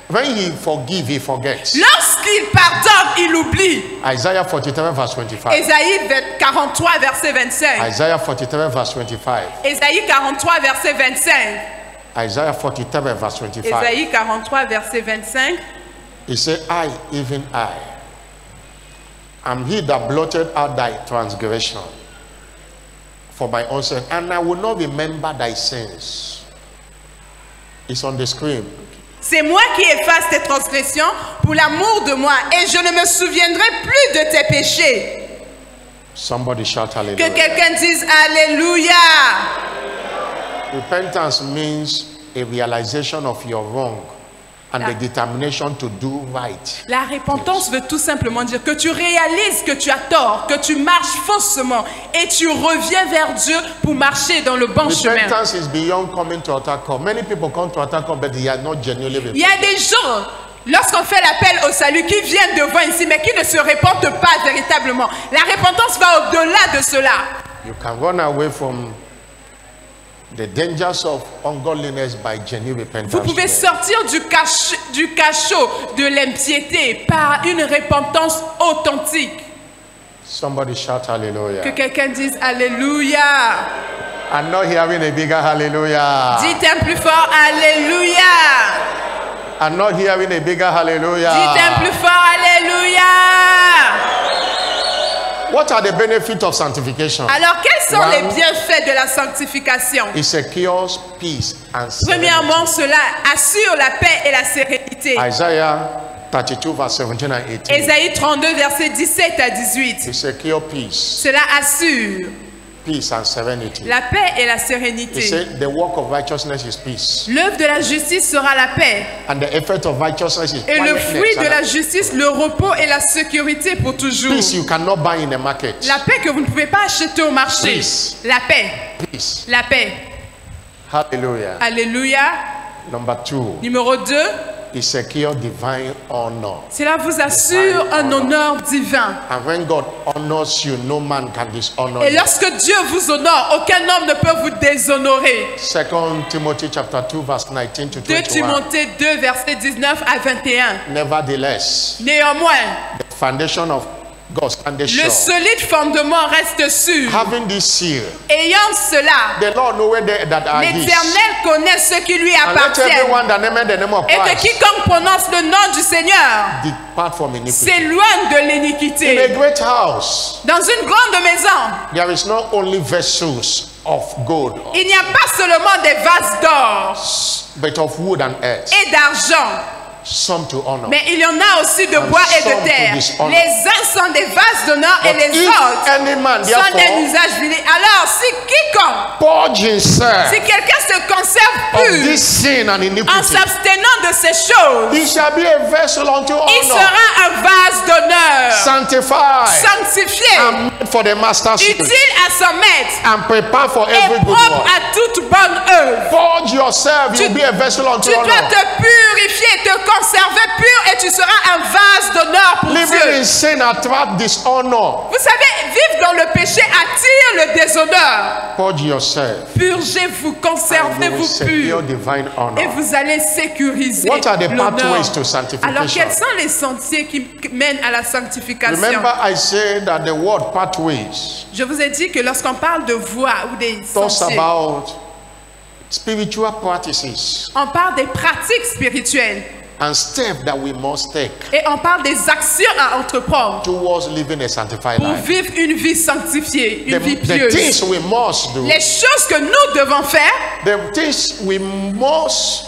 When he forgive, he forgets. Lorsqu'il pardonne, il oublie. Isaiah 43 verse 25. Ésaïe 43, verset 25. Isaiah 43 verse 25. Ésaïe 43, verset 25. Isaiah 43 verse 25. Ésaïe 43, verset 25. He said, I, even I, am he that blotted out thy transgression for my own sake, and I will not remember thy sins. It's on the screen. C'est moi qui efface tes transgressions pour l'amour de moi, et je ne me souviendrai plus de tes péchés. Somebody shout Que hallelujah. quelqu'un dise Alléluia. Repentance means a realization of your wrong and the determination to do right. La repentance veut tout simplement dire que tu réalises que tu as tort, que tu marches faussement et tu reviens vers Dieu pour marcher dans le bon chemin. Repentance is beyond coming to altar call. Many people come to altar call, but they are not genuinely Il y repentant. a des gens, lorsqu'on fait l'appel au salut, qui viennent devant ici, mais qui ne se répandent pas véritablement. La repentance va au-delà de cela. You can run away from the dangers of ungodliness by genuine repentance. Vous pouvez sortir du cachot de l'impiété par une repentance authentique. Somebody shout hallelujah. Que quelqu'un dise Alléluia. I'm not hearing a bigger hallelujah. Dites un plus fort Alléluia. I'm not hearing a bigger hallelujah. Dites un plus fort Alléluia. What are the benefits of sanctification? Alors, quels sont One. les bienfaits de la sanctification? It secures peace and Premièrement, serenity. cela assure la paix et la sérénité. Isaiah 32 verse 17 and 18. Ésaïe 32, versets 17 à 18. It secures peace, Cela assure peace and serenity. la paix et la He sérénité. said the work of righteousness is peace, L'œuvre de la justice sera la paix. and the effect of righteousness is Et le quietness. fruit de And la justice, le repos et la sécurité pour toujours. peace you cannot buy in the market. La paix que vous ne pouvez pas acheter au marché. Peace. La paix. Peace. La paix. Hallelujah. Alléluia. Number 2, Numéro 2. it secures divine honor. Cela vous assure un honneur divin. And when God honors you, no man can dishonor Et you. lorsque Dieu vous honore, aucun homme ne peut vous déshonorer. 2 Timothy chapter 2 verse 19 to 2 21. Timothée 2, versets 19 à 21. Nevertheless, Néanmoins, the foundation of God standeth le sure, solide fondement reste sûr. having this seal. Ayant cela, The Lord knoweth that are his. l'Éternel connaît ceux qui lui And let appartiennent. everyone that nameth the name of Et que Christ quiconque prononce le nom du Seigneur depart from iniquity. s'éloigne de In a l'iniquité. great house, Dans une grande maison, there is not only vessels of gold, il n'y a pas seulement des vases d'or but of wood and earth, et d'argent, some to honor. mais il y en a aussi de And bois et some de to terre. dishonor. Les uns sont des vases d'honneur et But les if autres any man sont des therefore usages viliers. Alors, si quiconque, purge himself si quelqu'un se conserve of pur this sin and en iniquity, s'abstenant de ces choses, he shall be a vessel unto il honor, sera un vase d'honneur, sanctified, sanctifié, and made for the master's use, utile à son maître and prepared for et every good propre work. à toute bonne œuvre. Purge yourself, you'll be a vessel unto Tu dois honor. te purifier, te conserver pur et tu seras un vase d'honneur pour Living Dieu. in sin attract dishonor. Vous savez, vivre dans le péché attire le déshonneur. Purge yourself, Purgez-vous, and you will conservez-vous secure pur divine honor. et vous allez sécuriser What are the l'honneur. pathways to sanctification? Alors, quels sont les sentiers qui mènent à la sanctification? Remember, I said that the word pathways Je vous ai dit que lorsqu'on parle de voies ou des talks sentiers, about spiritual practices on parle des pratiques spirituelles and steps that we must take et on parle des actions à entreprendre towards living a sanctified pour life. vivre une vie sanctifiée, une vie The pieuse. things we must do, Les choses que nous devons faire, the things we must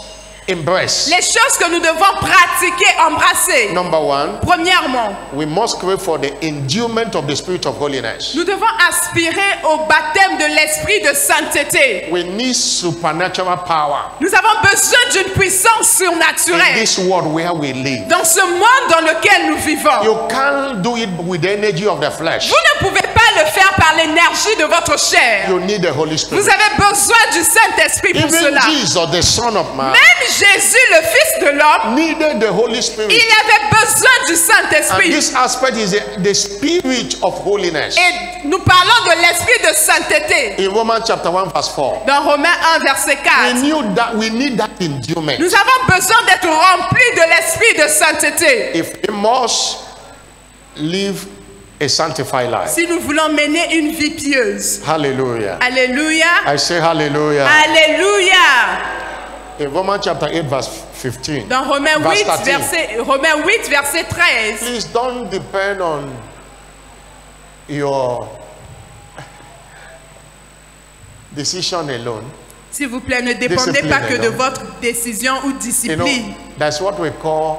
embrace. les choses que nous devons pratiquer, embrasser. Number one, Premièrement, we must crave for the endowment of the spirit of holiness. nous devons aspirer au baptême de l'esprit de sainteté. We need supernatural power Nous avons besoin d'une puissance in surnaturelle this world where we live. dans ce monde dans lequel nous vivons. You can't do it with the energy of the flesh. Vous ne pouvez pas le faire par l'énergie de votre chair. You need the Holy Vous Spirit. avez besoin du Saint-Esprit pour Even cela. Jesus, the Son of Man, Même Jésus, le Fils de l'homme, needed the Holy Spirit. il avait besoin du And Saint-Esprit. this aspect is the spirit of holiness. Et nous parlons de l'esprit de sainteté. In Romans chapter 1 verse 4, Dans Romains 1, verset 4. we need that endowment. Nous avons besoin d'être remplis de l'esprit de sainteté. If we must live a sanctified life. Si nous voulons mener une vie pieuse. Hallelujah. Alléluia. I say hallelujah. Alléluia. In Romans chapter 8 verse 15. Dans Romains Verse 8, 13. verset 13. Please don't depend on your decision alone. S'il vous plaît, ne dépendez pas que de Discipline, votre décision ou You know, discipline. that's what we call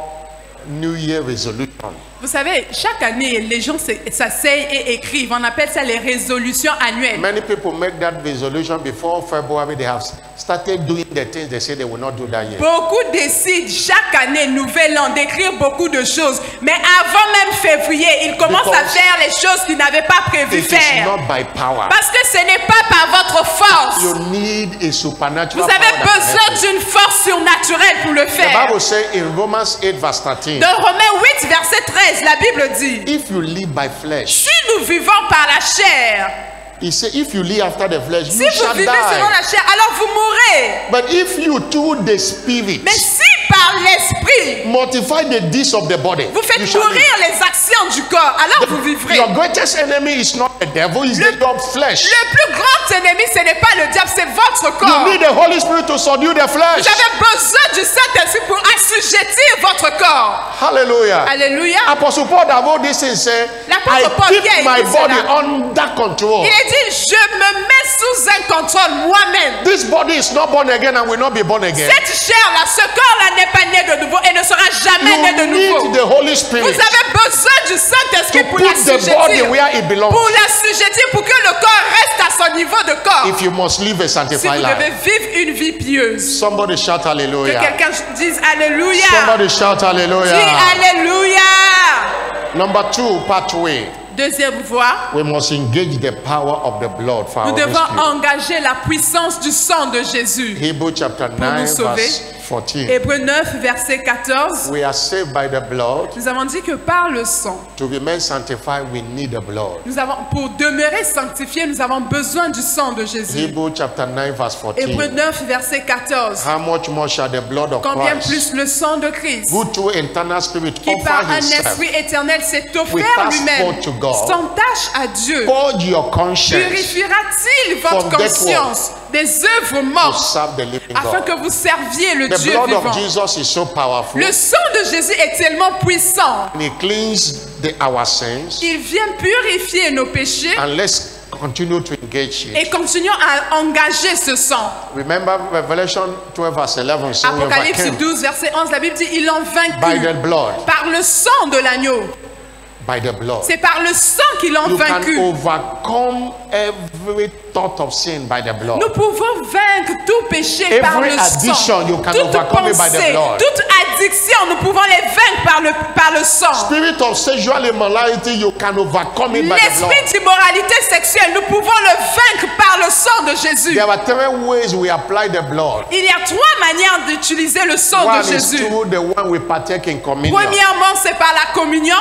New Year resolution. Vous savez, chaque année, les gens s'asseyent et écrivent. On appelle ça les résolutions annuelles. Many people make that resolution before February. They have started doing the things they say they will not do that year. Beaucoup décident chaque année, nouvel an, d'écrire beaucoup de choses. Mais avant même février, ils commencent à Because faire les choses qu'ils n'avaient pas prévu It is faire. not by power. Parce que ce n'est pas par votre force. You need a supernatural Vous avez power that besoin helps you. d'une force surnaturelle pour le The faire. Bible says in Romans 8 verse 13, Dans Romains 8, verset 13, la Bible dit, if you live by flesh, si nous vivons par la chair, he said, if you live after the flesh, si you vous shall vivez selon die. la chair, alors vous mourrez. But if you through the spirit Mais si par l'esprit, mortify the deeds of the body, vous faites you shall mourir live. les actions l'expression du corps, alors vous vivrez. Your greatest enemy is not the devil, it's your flesh. Le plus grand ennemi, ce n'est pas le diable, c'est votre You corps. need the Holy Spirit to subdue the flesh. Vous avez besoin du Saint-Esprit pour assujettir votre corps. Hallelujah. Alléluia. Apostle Paul that wrote this and said, L'apôtre I Paul qui a keep écrit my body cela. under control. Il a dit, je me mets sous un contrôle moi-même. This body is not born again and will not be born again. Cette chair-là, ce corps-là n'est pas né de nouveau et ne sera jamais né de You nouveau. need the Holy Vous Spirit avez besoin du Saint-Esprit to pour put the body l'assujettir. where it belongs. Pour l'assujettir, pour que le corps reste à son niveau de corps. If you must live a Si sanctified vous devez life. vivre une vie pieuse, Somebody shout que hallelujah. quelqu'un dise Alléluia. Somebody shout Dis hallelujah. Alléluia. Number 2, pathway. Deuxième voie, We must engage the power of the blood for nous our devons rescue. engager la puissance du sang de Jésus. Hebrew chapter 9 sauver. verse 14. Hébreux 9, verset 14. We are saved by the blood. Nous avons dit que par le sang, To remain sanctified, we need the blood. pour demeurer sanctifiés, nous avons besoin du sang de Jésus. Hebrew chapter 9 verse Hébreux 14. 9, verset 14. How much more shall the blood of Combien Christ, plus le sang de Christ, who through eternal spirit qui par offer un himself, esprit éternel s'est offert without lui-même, spot to God, sans tache à Dieu, purge your conscience purifiera-t-il votre from dead conscience des œuvres to mortes serve the living afin God. que vous serviez le The Dieu blood of vivant? Jesus is so powerful. Le sang de Jésus est tellement puissant. And it cleans our sins. Il vient purifier nos péchés And let's continue to engage it. et continuons à engager ce sang. Remember Revelation 12 verse 11 saying we Apocalypse overcame 12, verset 11, la Bible dit il en by the vaincu blood. par le sang de l'agneau. By the blood. C'est par le sang qu'il en You can vaincu. overcome every thought of sin by the blood. Nous pouvons vaincre tout péché par Every le sang. addiction, you can Toute overcome it by the pensée, blood. toute addiction, nous pouvons les vaincre par le sang. Spirit of sexual immorality, you can overcome it by the blood. L'esprit d'immoralité sexuelle, nous pouvons le vaincre par le sang de Jésus. There are 3 ways we apply the blood. Il y a 3 manières d'utiliser le sang One de is Jésus. through the one we partake in communion. Premièrement, c'est par la communion.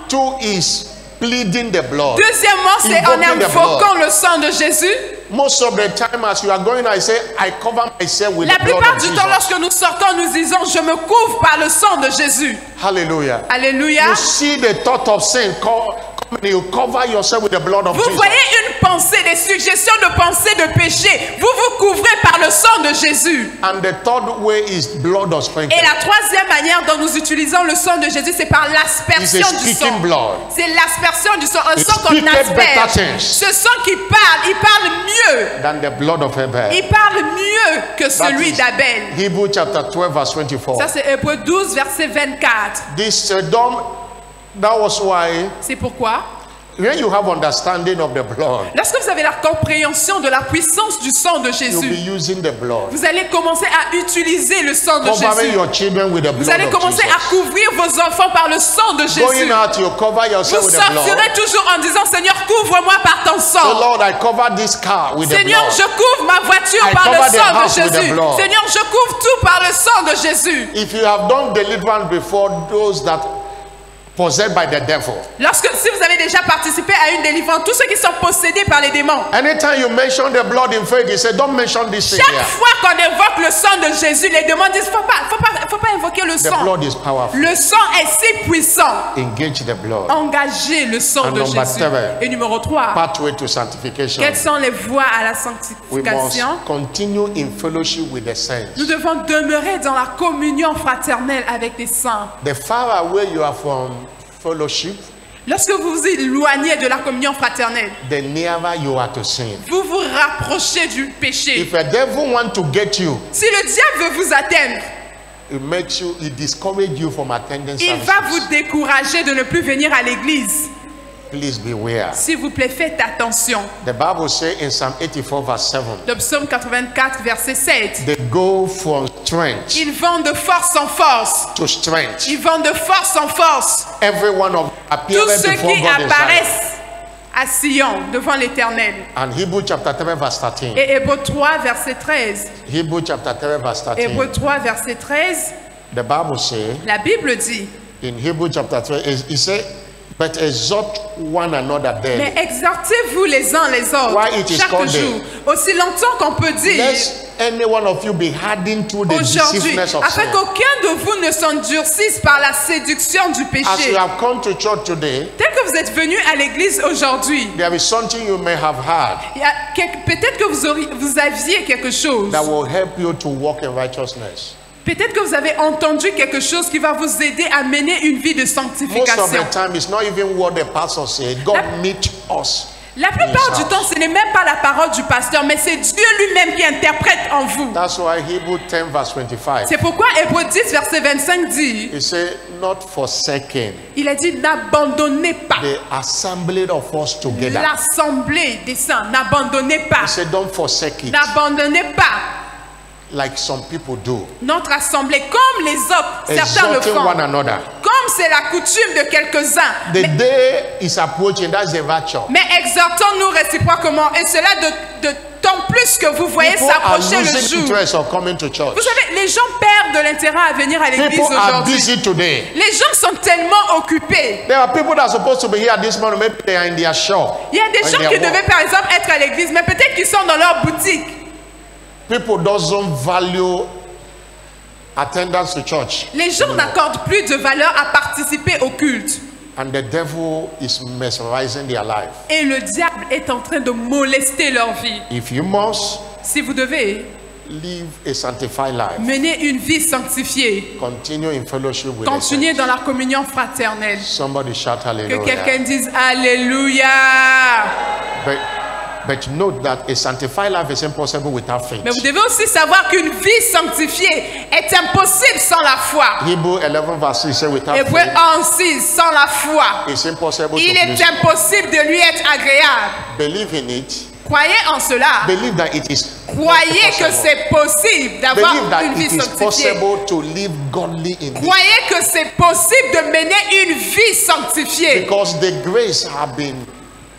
2 is pleading the blood. Deuxièmement, c'est en Invoking the invoquant le sang de Jésus. Most of the time as you are going, I say, I cover myself with La the blood plupart of du Jesus. temps, lorsque nous sortons, nous disons, je me couvre par le sang de Jésus. Hallelujah. Alléluia. You see the thought of sin, you cover yourself with the blood of Vous Jesus. voyez une pensée, des suggestions de pensée de péché. Vous vous couvrez par le sang de Jésus. And the third way is blood of sprinkling. Et la troisième manière dont nous utilisons le sang de Jésus, c'est par l'aspersion It's a du speaking sang. blood. C'est l'aspersion du sang, un It sang qu'on speaketh better asperge. things. Ce sang qui parle, il parle mieux. Than the blood of Abel. Il parle mieux que That celui is d'Abel. Hebrew chapter 12 verse 24. Ça, c'est Hébreux 12, verset 24. This that was why C'est pourquoi, when you have understanding of the blood, lorsque vous avez la compréhension de la puissance du sang de you'll be Jésus, using the blood. vous allez commencer à utiliser le sang de Covering Jésus. your children with the Vous blood allez of commencer à Jesus. couvrir vos enfants par le sang de Jésus. Going out, you cover yourself Vous with the blood. sortirez toujours en disant, Seigneur, couvre-moi par ton So sang. Lord, I cover this car with the Seigneur, blood. je couvre ma voiture I par cover le the sang house de with the Jésus. blood. Seigneur, je couvre tout par le sang de Jésus. If you have done deliverance before, those that possessed by the devil, Si vous avez déjà participé à une délivrance, tous ceux qui sont possédés par les démons, anytime you mention the blood in faith, he said, don't mention this thing chaque here. fois qu'on évoque le sang de Jésus, les démons disent, faut pas invoquer le The sang. blood is powerful. Le sang est si puissant. Engage the blood. Engagez le sang And de number Jésus. 7. Et numéro 3, Pathway to sanctification. quelles sont les voies à la We must sanctification? continue in fellowship with the saints. Nous devons demeurer dans la communion fraternelle avec les saints. The far away you are from fellowship, Lorsque vous vous éloignez de la communion fraternelle, the nearer you are to sin. vous vous rapprochez du péché. If a devil want to get you, Si le diable veut vous atteindre, it discourages you from attending il va vous services. décourager de ne plus venir à l'église. Please beware. S'il vous plaît, faites attention. The Bible says in Psalm 84 verse 7, Le psaume 84, verset 7. they go from strength Ils vont de force en force. to strength. Ils vont de force en force. Every one of Tous appeareth ceux before qui God in Zion. apparaissent à Sion devant l'Éternel. And Hebrew chapter 3 verse 13. Et Hébreux 3, verset 13. Hebrew chapter 3 verse 13. Hébreux 3, verset 13. The Bible says La Bible dit, in Hebrew chapter 3, it says, but exhort one another daily. mais exhortez-vous les uns les autres Why it is chaque called jour. Aussi longtemps qu'on peut dire, Let's any one of you be hardened through the aujourd'hui, deceitfulness of afin sin. qu'aucun de vous ne s'endurcisse par la séduction du As péché. you have come to church today, Tel que vous êtes venu à l'église aujourd'hui, there is something you may have heard il y a peut-être que vous aviez quelque chose. that will help you to walk in righteousness. Peut-être que vous avez entendu quelque chose qui va vous aider à mener une vie de Most of sanctification. the time, it's not even what the pastor said. God meet us. La plupart du temps, ce n'est même pas la parole du pasteur, mais c'est Dieu lui-même qui interprète en vous. That's why Hebrew 10 verse 25. C'est pourquoi Hébreux 10, verset 25 dit, He said, not forsaking il a dit, n'abandonnez pas the assembly of us together. l'assemblée des saints. N'abandonnez pas. He said, don't forsake it N'abandonnez pas like some people do. notre assemblée comme les autres. Certains le Exhorting font. one another. Comme c'est la coutume de quelques-uns. The day is approaching, that's the rapture. Mais exhortons-nous réciproquement. Et cela tant plus que vous voyez People are s'approcher le losing jour. interest of coming to church. Vous savez, les gens perdent de l'intérêt à venir à l'église People are aujourd'hui. busy today. Les gens sont tellement occupés. There are people that are supposed to be here this morning, maybe they are in their shop. Il y a des or in gens their qui work. devaient par exemple être à l'église, mais peut-être qu'ils sont dans leur boutique. People doesn't value attendance to church. Les gens n'accordent plus de valeur à participer au culte. And the devil is mesmerizing their life. Et le diable est en train de molester leur vie. If you must Si vous devez live a sanctified life, mener une vie sanctifiée, continue in fellowship with the continuez saints. dans la communion fraternelle. Somebody shout Que hallelujah. quelqu'un dise Alléluia. But note that a sanctified life is impossible without faith. Mais vous devez aussi savoir qu'une vie sanctifiée est impossible sans la foi. Hebrew 11 verse 6 says without Hébreux faith 11:6, sans la foi, it's impossible il to est please. impossible de lui être agréable. Believe in it. Croyez en cela. Believe that it is Croyez que possible. c'est possible d'avoir Believe that une vie it is sanctifiée. possible to live godly in this. Croyez que c'est possible de mener une vie sanctifiée. Because the grace have been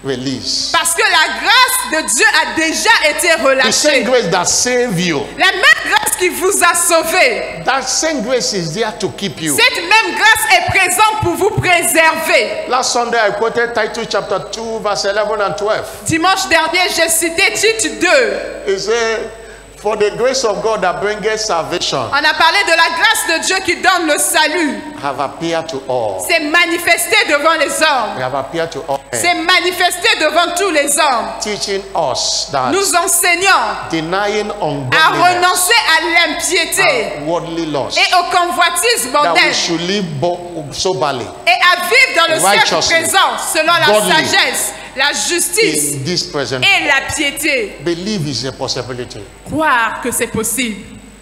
released. Parce que la grâce de Dieu a déjà été The same relâchée. grace that saved you, La même grâce qui vous a sauvé. that same grace is there to keep you. Cette même grâce est présente pour vous préserver. Last Sunday I quoted Titus chapter 2 verse 11 and 12. Dimanche dernier, j'ai cité Tite 2. It said, for the grace of God that bringeth salvation On a parlé de la grâce de Dieu qui donne le salut. have appeared to all. C'est manifesté devant les hommes. We have appeared to all men, C'est manifesté devant tous les hommes. teaching us that Nous enseignons denying à ungodliness renoncer à l'impiété and worldly lust, et aux convoitises that we mondaines should live soberly et à vivre dans le siècle righteously, présent selon la godly, sagesse, la justice in this present. et la piété. Believe is a possibility. Croire que c'est possible.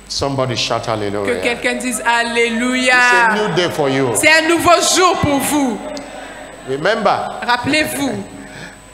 Somebody shout Que hallelujah. quelqu'un dise It's a Alléluia. new day for you. C'est un nouveau jour pour vous. Remember, Rappelez-vous,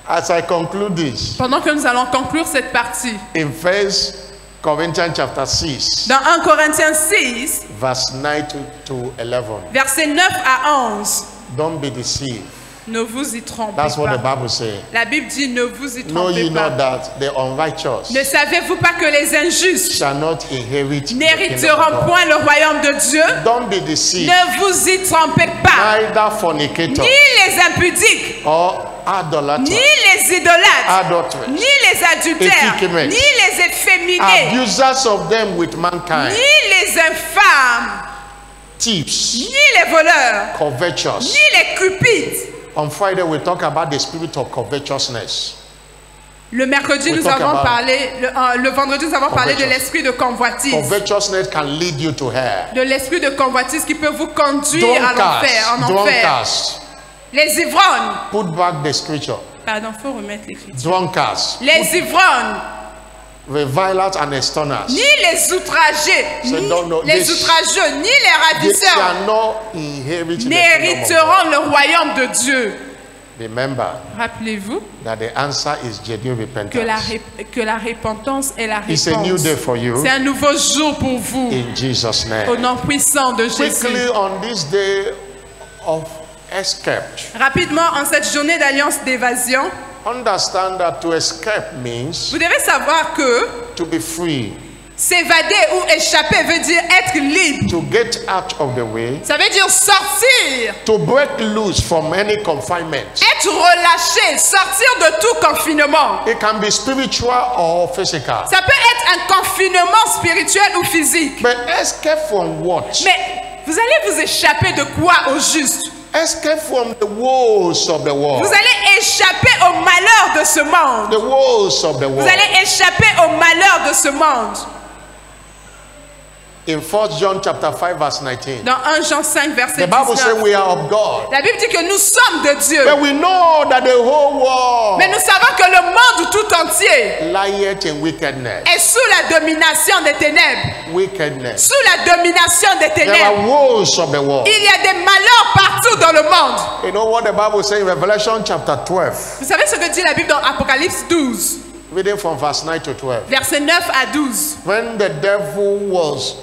as I conclude this, pendant que nous allons conclure cette partie, in 1 Corinthians chapter 6, dans 1 Corinthiens 6, verse 9 to 11, versets 9 à 11, don't be deceived. ne vous y trompez That's what the pas. Bible says. La Bible dit ne vous y Know trompez ye pas. not that the unrighteous Ne savez-vous pas que les injustes shall not inherit the kingdom of n'hériteront God? point le royaume de Dieu? Don't be deceived. Ne vous y trompez pas. Neither fornicators Ni les impudiques, or idolaters, ni les idolâtres, adulterers, ni les adultères, Efféminés. ni les efféminés, abusers of them with mankind, ni les infâmes, thieves, ni les voleurs, covetous. ni les cupides. On Friday we talk about the spirit of covetousness. Le mercredi, We nous talk avons about parlé, le vendredi, nous avons parlé de covetous. l'esprit de convoitise. Covetousness can lead you to hell. De l'esprit de convoitise qui peut vous conduire à l'enfer, en enfer. Drunkards. Les ivrognes. Put back the scripture. Pardon, faut remettre l'écriture. Drunkards, Les ivrognes, revilers and externals. ni les outragés, So ni don't know les this- outrageux, ni les They ravisseurs shall not inherit the kingdom of God. n'hériteront le royaume de Dieu. Remember Rappelez-vous that the answer is genuine repentance. que la repentance est la It's a new réponse. day for you. C'est un nouveau jour pour vous. In Jesus' Au name. nom puissant de Jésus. Quickly on this day of escape, Rapidement, en cette journée d'alliance d'évasion, understand that to escape means vous devez savoir que to be free. S'évader ou échapper veut dire être libre. to get out of the way, Ça veut dire sortir, to break loose from any confinement. être relâché, sortir de tout confinement. It can be spiritual or physical. Ça peut être un confinement spirituel ou physique. But escape from what? Mais vous allez vous échapper de quoi au juste? Escape from the woes of the world. Vous allez échapper au malheur de ce monde. The woes of the Vous world. allez échapper au malheur de ce monde. In 1 John chapter 5 verse 19. Dans 1 Jean 5, verset The Bible says 19. we are of God. La Bible dit que nous sommes de Dieu. But we know that the whole world Mais nous savons que le monde tout entier lieth in wickedness. est sous la domination des ténèbres. Wickedness. Sous la domination des There ténèbres. are woes of the world. Il y a des malheurs partout dans le monde. You know what the Bible says in Revelation chapter 12, Vous savez ce que dit la Bible dans Apocalypse 12, reading from verse 9 to 12. versets 9 à 12. When the devil was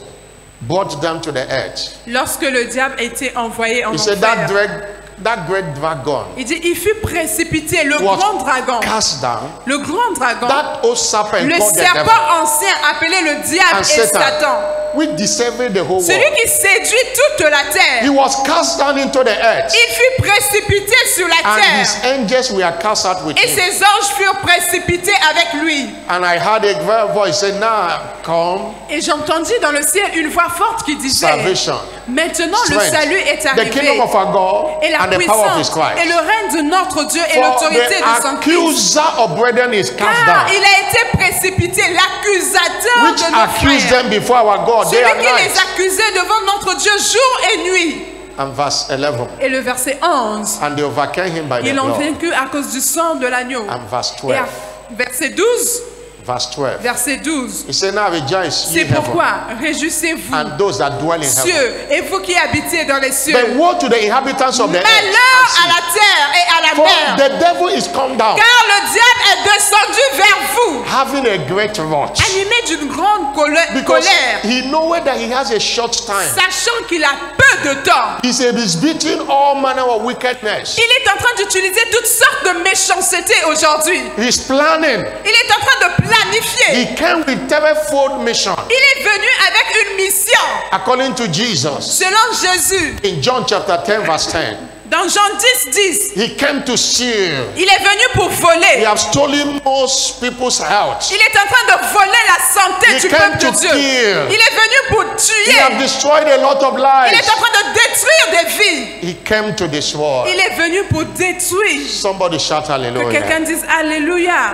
brought down to the earth, Lorsque le diable était envoyé en he said enfer, that great dragon il dit, il fut précipité, le was grand dragon. cast down. Le grand dragon, That old serpent le called the serpent devil ancien appelé le diable and et Satan, Satan. which deceived the whole Celui world. qui séduit toute la He terre. was cast down into the earth, Il fut précipité sur la and his terre. angels were cast out with Et him. ses anges furent précipités avec lui. And I heard a voice say, "Now come Et j'entendis dans le ciel une voix forte qui disait, salvation, maintenant le strength, salut est the arrivé. kingdom of our God, Et la and the power of His puissance et Christ." le règne de notre Dieu et For l'autorité de son the Christ. accuser of brethren is cast Car down, il a été précipité, l'accusateur which de nos accused frères. them before our God day Celui and qui les night. accusait devant notre Dieu jour et nuit. And verse 11, Et le verset 11, and they overcame him by the ils l'ont blood. vaincu à cause du sang de l'agneau. And verse Et à 12, verset 12, verse 12. verset 12, He said, "Now rejoice, ye c'est heaven, pourquoi réjouissez-vous, and those that dwell in heaven. cieux, et vous qui habitez dans les cieux. But woe to the inhabitants of the earth, Malheur and à la terre et à la sea. For mer, the devil is come down, car le diable est descendu vers vous, having a great wrath, animé d'une grande because colère, he knoweth that he has a short time. sachant qu'il a peu de temps. He said, he's beating all manner of wickedness. Il est en train d'utiliser toutes sortes de méchanceté aujourd'hui. He's planning. Il est en train de planifier. He came with sevenfold mission, Il est venu avec une mission, according to Jesus. selon Jésus. In John chapter 10, verse 10, Dans Jean 10, 10, he came to steal. il est venu pour He voler. has stolen most people's health. Il est en train de voler la santé He du came peuple to de Dieu. kill. Il est venu pour He tuer. has destroyed a lot of Il lives. est en train de détruire des vies. He came to destroy. Il est venu pour détruire. Somebody shout Que quelqu'un hallelujah. dise Alléluia.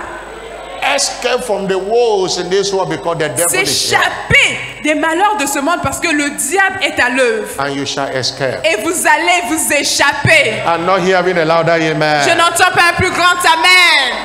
Escape from the woes in this world because the devil is here. S'échapper des malheurs de ce monde parce que le diable est à l'œuvre. And you shall escape. Et vous allez vous échapper. I'm not hearing a louder Je amen. n'entends pas un plus grand amen.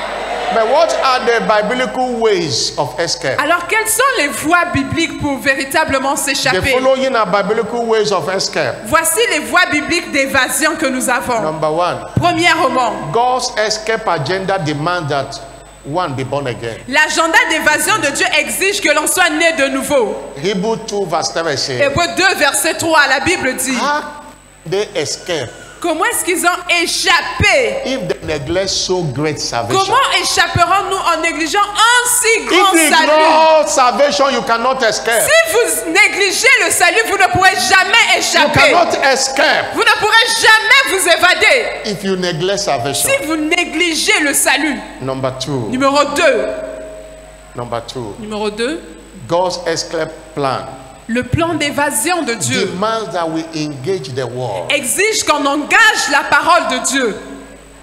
But what are the biblical ways of escape? Alors, quelles sont les voies bibliques pour véritablement The s'échapper? following are biblical ways of escape. Voici les voies bibliques d'évasion que nous avons. Number one, Premièrement, God's escape agenda demands that one be born again. l'agenda d'évasion de Dieu exige que l'on soit né de nouveau. Hebrew 2 verse 7 says, Hébreux 2, verset 3, la Bible dit, how they escape comment est-ce qu'ils ont échappé? if they neglect so great salvation? Comment échapperons-nous en négligeant un si If grand you salut? ignore salvation, you cannot escape. Si vous négligez le salut, vous ne pourrez jamais You échapper. cannot escape Vous ne pourrez jamais vous évader if you neglect salvation. si vous négligez le salut. Number two, Numéro 2. Numéro two, 2. God's escape plan Le plan d'évasion de Dieu demands that we engage the world. exige qu'on engage la parole de Dieu.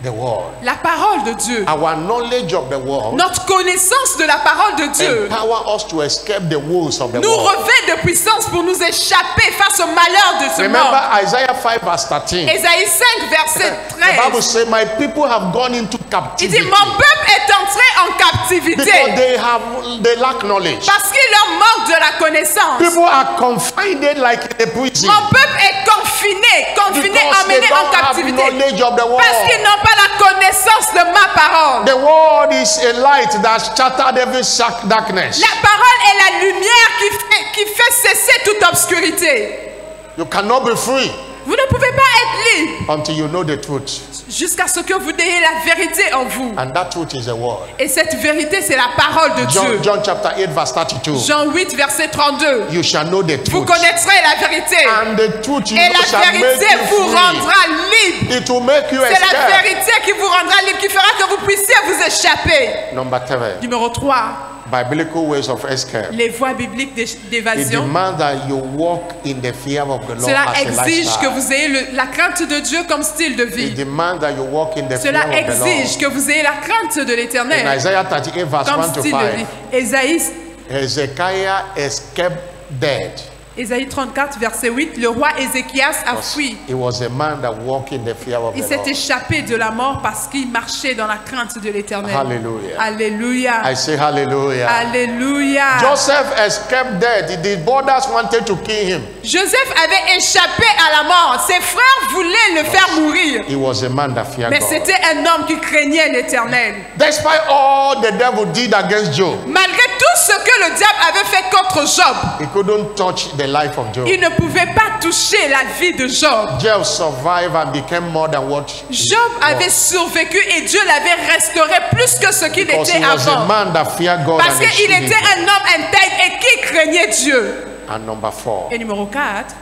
The world. La parole de Dieu. Our knowledge of the world Notre connaissance de la parole de Dieu empower us to escape the woes of the nous world. revêt de puissance pour nous échapper face au malheur de ce Remember monde. Isaiah 5 verse 13. Ésaïe 5, verset The Bible 13. says, my people have gone into Il dit, captivity mon peuple est entré en captivité because they lack knowledge. parce qu'il leur manque de la connaissance. People are confined like in a prison Mon peuple est confiné, because they emmené en don't have captivité knowledge of the parce world. qu'ils n'ont pas la connaissance de ma parole. The world is a light that shattered every darkness. La parole est la lumière qui fait cesser toute obscurité. You cannot be free Vous ne pouvez pas être libre until you know the truth. jusqu'à ce que vous ayez la vérité en vous. And that truth is the word. Et cette vérité, c'est la parole de Dieu. John chapter 8 verse 32. Jean 8, verset 32. You shall know the Vous truth. connaîtrez la vérité. And the truth you Et know la shall make vérité you vous free. rendra libre. It will make you C'est la escape. vérité qui vous rendra libre, qui fera que vous puissiez vous échapper. Number 3. Numéro 3. Biblical ways of escape. Les voies bibliques It d'évasion. demands that you walk in the fear of the Lord Cela as a exige que lifestyle. vous ayez la crainte de Dieu comme style de It vie. demands that you walk in the fear Cela of the exige Lord. que vous ayez la crainte de In l'Éternel Isaiah 38 verse comme 1 to style de 5, vie. Ésaïe Hezekiah escaped death. Ésaïe 34, verset 8, le roi Ézéchias a fui. He was a man that walked in the fear of Il the s'est Lord. échappé de la mort parce qu'il marchait dans la crainte de l'Éternel. Hallelujah. Alléluia. I say hallelujah. Alléluia. Joseph escaped death. The brothers wanted to kill him. Joseph avait échappé à la mort. Ses frères voulaient le faire mourir. He was a man that feared Mais God. c'était un homme qui craignait l'Éternel. Despite all the devil did against Job, Malgré tout ce que le diable avait fait contre Job, he couldn't touch the life of Job. il ne pouvait pas toucher la vie de Job. Job survived and became more than what he Job avait survécu et Dieu l'avait restauré plus que ce qu'il because était he was a avant. man that feared God Parce and qu'il eschewed était evil. un homme intègre et qui craignait Dieu. And number 4, Et numéro 4,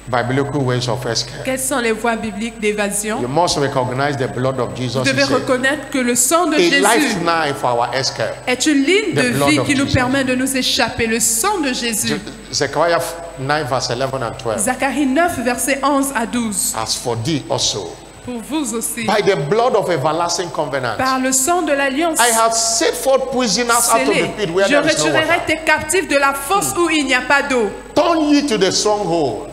biblical ways of escape. quelles sont les voies bibliques d'évasion? You must recognize the blood of Jesus Vous devez is reconnaître que le sang de a Jésus lifeline for our escape. est une ligne The de blood vie of qui nous Jesus. permet de nous échapper. Le sang de Jésus. Zechariah 9 verse 11 and 12. Zacharie 9, versets 11 à 12. As for thee also, Pour vous aussi. by the blood of everlasting covenant, Par le sang de l'alliance I have set forth prisoners out of scellée, the pit where je there is no retirerai water. tes captifs de la fosse où il n'y a pas d'eau. Turn ye to the stronghold.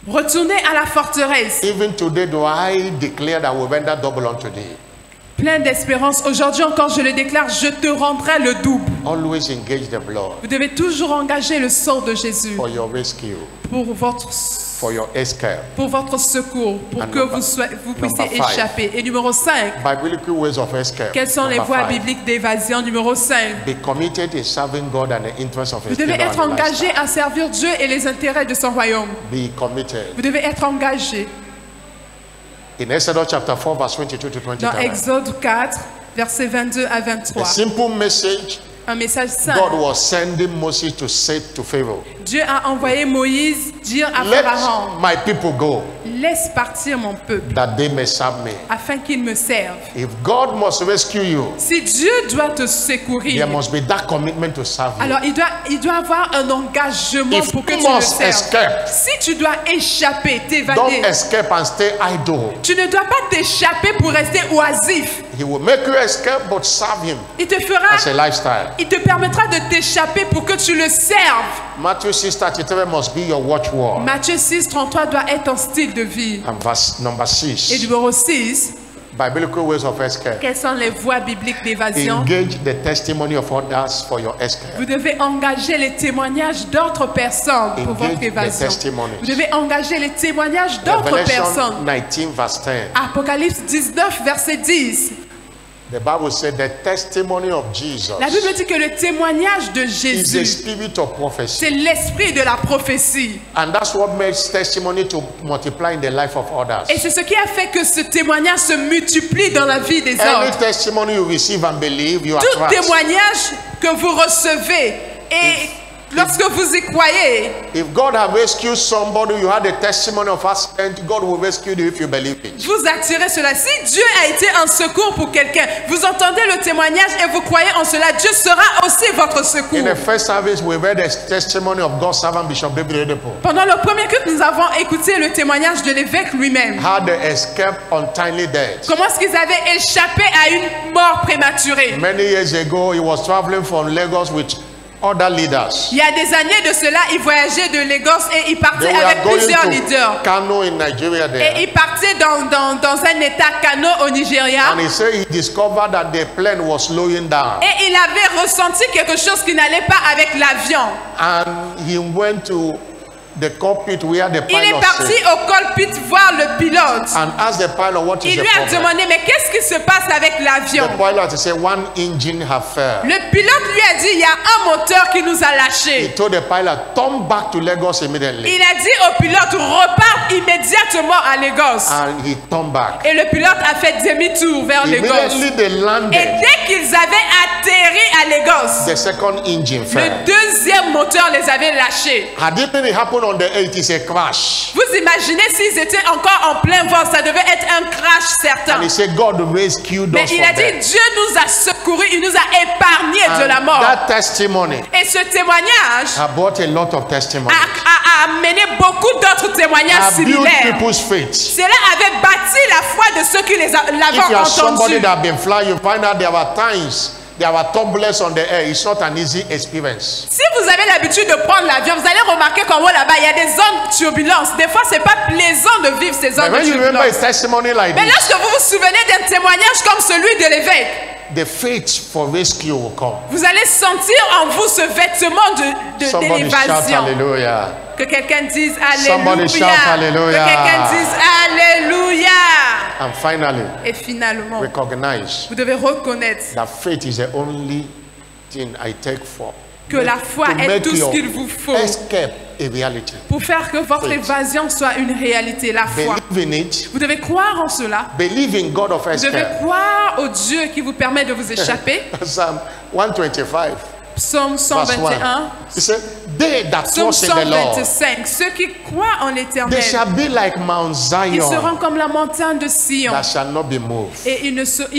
Retournez à la forteresse. Even today do I declare that I will render double unto thee. Plein d'espérance. Aujourd'hui encore, je le déclare, je te rendrai le double. Always engage the blood Vous devez toujours engager le sang de Jésus for your rescue, pour votre for your escape. secours, pour And que number- vous puissiez number 5. échapper. Et numéro 5, Biblical ways of escape. quelles sont les Number voies 5. bibliques d'évasion? Numéro 5, Be committed in serving God and the interests of vous His devez kingdom être and engagé lifestyle. à servir Dieu et les intérêts de son royaume. Be committed. Vous devez être engagé. In Exodus chapter 4 verse 22 to Dans 23. Exode 4, versets 22 à A 23. simple message Un message God simple. was sending Moses to say to Pharaoh. Dieu a envoyé Moïse dire à Pharaon, Let my people go laisse partir mon peuple that they may serve me. afin qu'il me serve. If God must rescue you, Si Dieu doit te there secourir, must be that commitment to serve you. alors il doit avoir un engagement If pour que you tu le must serves. escape, Si tu dois échapper, don't t'évader, escape and stay idle. tu ne dois pas t'échapper pour rester oisif. He will make you escape but serve Him Il te fera, as a lifestyle. il te permettra de t'échapper pour que tu le serves. Matthew 6:33 must be your watchword. Matthieu 6, 33 doit être ton style de vie. And verse number Et 6, numéro 6, biblical ways of escape. quelles sont les voies bibliques d'évasion? Engage the testimony of others for your escape. Vous devez engager les témoignages d'autres personnes pour Engage votre the évasion. testimonies. Vous devez engager les témoignages d'autres Revelation personnes. 19 verse 10. Apocalypse 19, verset 10. The Bible said the testimony of Jesus La Bible dit que le témoignage de is the Jésus, spirit of prophecy. c'est l'esprit de la prophétie. And that's what makes testimony to multiply in the life of others. Et c'est ce qui a fait que ce témoignage se multiplie dans la vie des Any autres. testimony you receive and believe, you Tout attract. témoignage que vous recevez et lorsque vous y croyez, If God have rescued somebody, you had a testimony of accident, God will rescue you if you believe it. vous attirez cela. Si Dieu a été un secours pour quelqu'un, vous entendez le témoignage et vous croyez en cela, Dieu sera aussi votre secours. In the first service, we read the testimony of God's servant Bishop David Oyedepo. Pendant le premier culte, nous avons écouté le témoignage de l'évêque lui-même. How they escaped untimely death. Comment est-ce qu'ils avaient échappé à une mort prématurée? Many years ago, he was traveling from Lagos with other leaders. Il y a des années de cela, il voyageait de Lagos et il partait They were avec plusieurs going leaders. to Kano in Nigeria Et there. il partait dans un état Kano au Nigeria. And he said he discovered that the plane was slowing down. Et il avait ressenti quelque chose qui n'allait pas avec l'avion. And he went to the cockpit where the Il est pilot parti sits au cockpit voir le pilote. and asked the pilot what is Il the lui a problem. demandé, mais qu'est-ce qui se passe avec l'avion? The pilot said one engine have failed. Le pilote lui a dit, il y a un moteur qui nous a He lâchés. told the pilot, turn back to Lagos immediately. Il a dit au pilote, repars immédiatement à Lagos. And he turned back. Et le pilote a fait demi-tour vers Lagos. Immediately they Et landed. dès qu'ils avaient atterri à Lagos, The second engine le failed. deuxième moteur les avait lâchés. Had it been happened on the 8th, it's a crash. Vous imaginez s'ils étaient encore en plein vol, ça devait être un crash certain. And he said, God rescued Mais us il a from dit, that. Dieu nous a secourus, il nous a épargnés de la And mort. that testimony Et ce témoignage has brought a lot of testimonies. a amené beaucoup d'autres témoignages Have built similaires. people's faith. Cela avait bâti la foi de ceux qui l'avaient If you are somebody entendu. that have been flying, you find out there were times there were turbulence on the air. It's not an easy experience. Si vous avez l'habitude de prendre l'avion, vous allez remarquer qu'en haut là-bas, il y a des zones de turbulence. Des fois, c'est pas plaisant de vivre ces But zones de when you remember a turbulence. testimony like Mais this, lorsque vous vous souvenez d'un témoignage comme celui de l'évêque, the faith for rescue will come. vous allez sentir en vous ce vêtement de Somebody shout d'élévation. hallelujah. Que quelqu'un dise Somebody Alléluia. shout hallelujah. Que quelqu'un dise Alléluia. And finally, Et finalement, recognize vous devez reconnaître that faith is the only thing I take for. que la foi to est make tout ce your qu'il vous faut escape a reality. pour faire que votre Faith. évasion soit une réalité, la foi. Believe in it. Vous devez croire en cela. Believe in God of Vous devez escape. croire au Dieu qui vous permet de vous échapper. Psalm 125. Psaume Verse 1. 121. He said, they that Psaume trust in the Lord, 125. Ceux qui croient en they l'Éternel, shall be like Mount ils seront Zion comme la montagne de Sion that shall not be moved. et ils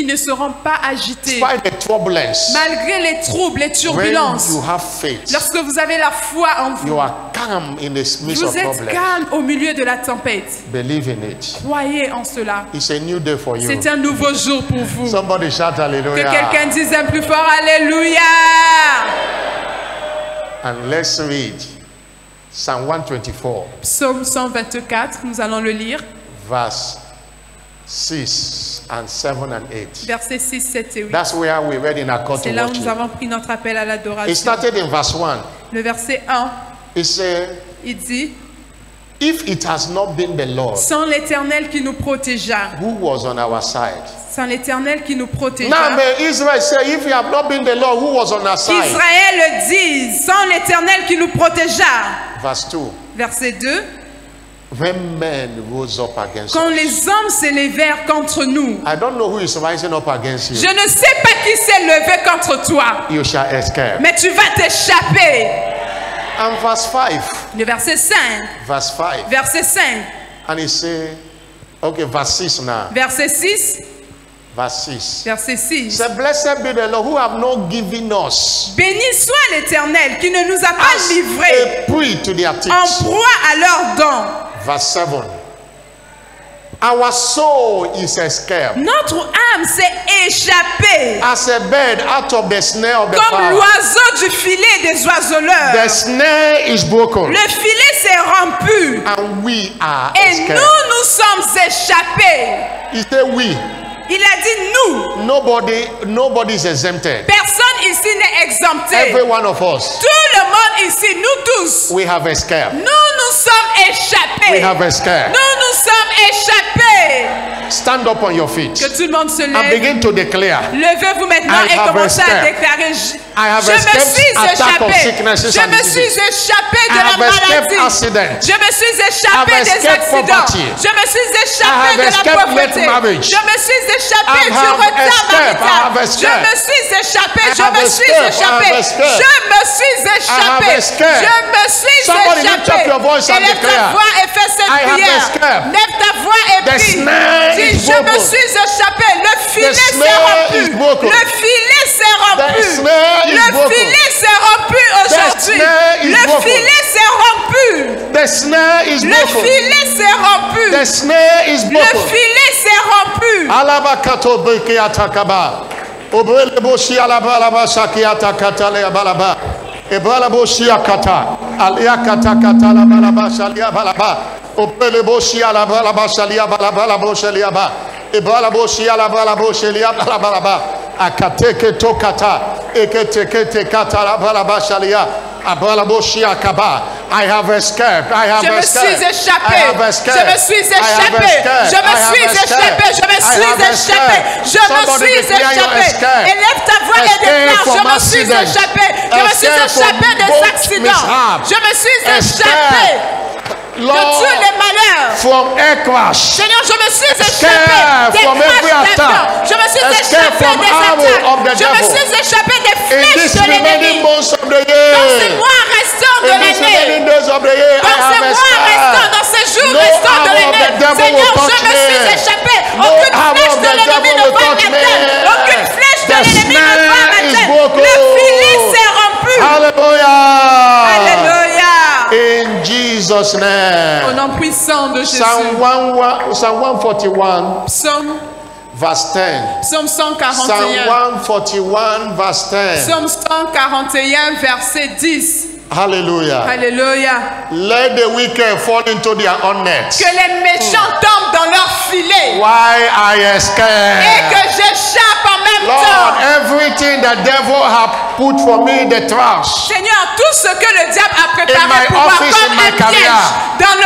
ne seront pas agités. Despite the turbulence, Malgré les troubles, les when turbulences, you have faith, lorsque vous avez la foi en vous, you are calm in the midst of vous êtes problems. calme au milieu de la tempête. Believe in it. Croyez en cela. It's a new day for you. C'est un nouveau jour pour vous. Somebody shout Que hallelujah. quelqu'un dise un plus fort Alléluia. And let's read Psalm 124, Psaume 124, nous allons le lire. verse 6 and 7 and 8. Versets 6, 7 et 8. That's where we read in our call C'est to là où nous worship. avons pris notre appel à It l'adoration. started in verse 1. Le verset 1, It said, il dit, if it has not been the Lord sans l'Éternel qui nous protégea, who was on our side. sans l'Éternel qui nous Now protégea. may Israel say, if it have not been the Lord who was on our side. Israël le dit, sans l'Éternel qui nous protégea. Verse 2. Verset 2, When men rose up against quand us. les hommes s'élevèrent contre nous, I don't know who is rising up against you. je ne sais pas qui s'est levé contre toi, You shall escape. mais tu vas t'échapper. And verse 5. Le verset 5, Verse 5. verset 5, And he say, okay, verse 6 now. verset 6, Verse 6. verset 6. Say, blessed be the Lord who have not given us Béni soit l'Éternel qui ne nous a pas as livrés a prey to their en teeth. proie à leurs dents. Verse 7. Our soul is escaped Notre âme s'est échappée as a bird out of the snare of the comme fowler. l'oiseau du filet des oiseleurs. The snare is broken Le filet s'est rompu and we are et escaped. nous sommes échappés. He said we. Il a dit nous. Nobody is exempted. Personne ici n'est exempté. Every one of us. Tout le monde ici, nous tous, We have escaped. nous sommes échappés. We have escaped. Nous sommes échappés. Stand up on your feet Que tout le monde se and lève. begin to declare. Levez-vous maintenant I et have commencez à escaped. déclarer I have je me escaped suis attack of échappé. sicknesses Je and me suis diseases. échappé I de la have escaped maladie. accidents. Je me suis I have échappé des escaped accidents. poverty. Je me suis I échappé have de la escaped pauvreté. late marriage. Je me suis échappé I du have retard escaped. I have marital. Je escaped. me suis échappé. I Je have me suis escaped. I échappé. have escaped. Je me suis échappé. escaped. Je me suis Somebody lift échappé. up your voice and Élève ta declare. voix et fais cette I have prière. escaped. Lève ta voix et The prie. snare Dis, is je me broken. suis échappé. Le filet s'est snare is rompu. broken. Le filet s'est rompu. The snare is Le broken. filet s'est rompu aujourd'hui. snare is Le broken. filet s'est rompu. The snare is Le broken. filet s'est rompu. The snare is Le broken. filet s'est rompu. Alabakato beke atakaba. Obrele boshi alaba shaki atakata le balaba. Ebala boshi akata. Aliakata kata la balaba shalia balaba. Obrele boshi alaba shalia balaba boshalia ba. Ebala boshi alaba boshalia balaba. Akateke tokata. Eketeke kata la balaba shalia. Abala boshi akaba. I have escaped. I have Je me escaped. suis échappé. I have escaped. Je me suis I have échappé. escaped. Je me I have suis échappé. escaped. Je me I suis have échappé. escaped. Je me Somebody suis declare your échappé. escape. Élève ta voix et Escape déclare. from Je me suis accident. échappé. Je me suis Escape from échappé des both accidents. mishap. Je me suis Escape. échappé de Lord, tous les malheurs. from air crash. Seigneur, je me suis échappé Escape des from every crashs d'avion. attack. Je me suis Escape échappé from des arrow attaques. of the Je me devil. suis échappé des In flèches this de remaining l'ennemi. months of the Dans ces year, mois restants de in this l'année. remaining days of the year, I Dans ces have mois restants, escaped. dans ces jours No restants de arrow of l'année, the devil Seigneur, will je touch me suis me. échappé. No Aucune arrow flèche of de the l'ennemi devil ne will va touch me. m'atteindre. Aucune flèche de The l'ennemi ne va snare is m'atteindre. broken. Le filet s'est rompu. Hallelujah. Alléluia. In Jesus' Au name. nom puissant de Jésus. Psalm 141, Psaume, verse 10. Psaume Psalm 141. 141, verse 10. Psaume 141, verset 10. Hallelujah. Alléluia. Let the wicked fall into their own nets. Que les méchants tombent dans leur filet. Why I Et escape. que j'échappe en même Lord, temps. everything the devil have put for me, the trash. Seigneur, tout ce que le diable a In my préparé pour moi office, in comme my un piège career. dans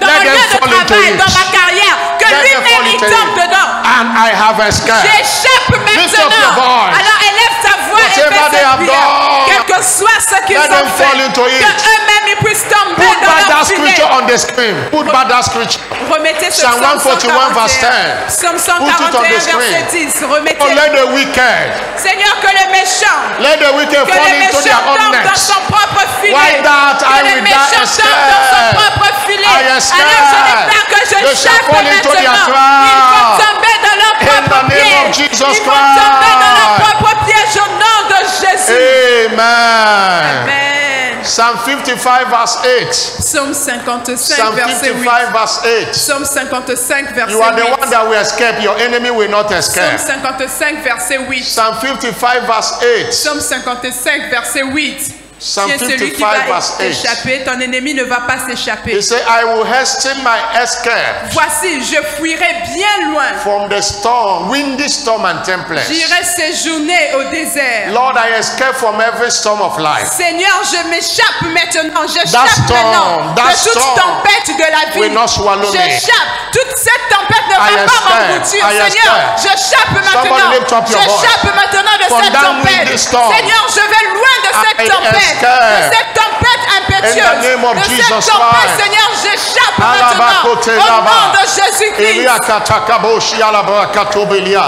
Let mon them lieu de fall into travail, it. dans ma carrière, que Let them lui-même fall il into tombe it. dedans. And I have escaped. J'échappe Lift up your maintenant. voice. Alors élève ta voix et Whatever fais they cette have prière. done, Quel que soit ce qu'ils let them ont fait, fall into it. que eux-mêmes ils puissent tomber Put dans back leur that filet. scripture on the screen. Put back that scripture. Remettez ce Psalm psaume 141, verse 10. 141. Psaume Put it on the 141, screen. verset 10. Oh, Remettez. let the wicked, Seigneur, que les méchants, let the wicked que fall les into their méchants own tombent dans nets. son propre filet. Why that Que I les will not méchants tombent dans son escape. propre filet. I Alors escape. je déclare que je They shall chape fall into their maintenant. trap. Ils vont tomber dans leur In propre the name of piège. Jesus Ils vont tomber dans leur Christ. propre piège au nom de Jésus. Amen. Amen. Psalm 55, verse 8. Psaume 55, Psalm verset 8. 55, verse 8. Psaume 55, verset 8. You are the one that will escape. Your enemy will not Psaume escape. 55, verset 8. Psalm 55, verse 8. Psaume 55, verset 8. Psalm Tu es celui qui 55, va verse 8. échapper, ton ennemi ne va pas s'échapper. He said, I will hasten my escape Voici, je fuirai bien loin. from the storm, windy storm and tempest. J'irai séjourner au désert. Lord, I escape from every storm of life. Seigneur, je m'échappe maintenant. That J'échappe storm, maintenant that de toute storm tempête de la vie. will not swallow me. J'échappe. Toute cette tempête ne I va pas escape. m'engloutir. I Seigneur, escape. j'échappe Somebody maintenant. lift up your voice. J'échappe maintenant de From cette that tempête. windy storm. Seigneur, je vais loin de cette I tempête. escape. De cette tempête impétueuse. In the name of De cette Jesus tempête, Christ. Seigneur, j'échappe Alabakote maintenant. Au laba. nom de Jésus-Christ. Elia katakaboshi alaba katobelia.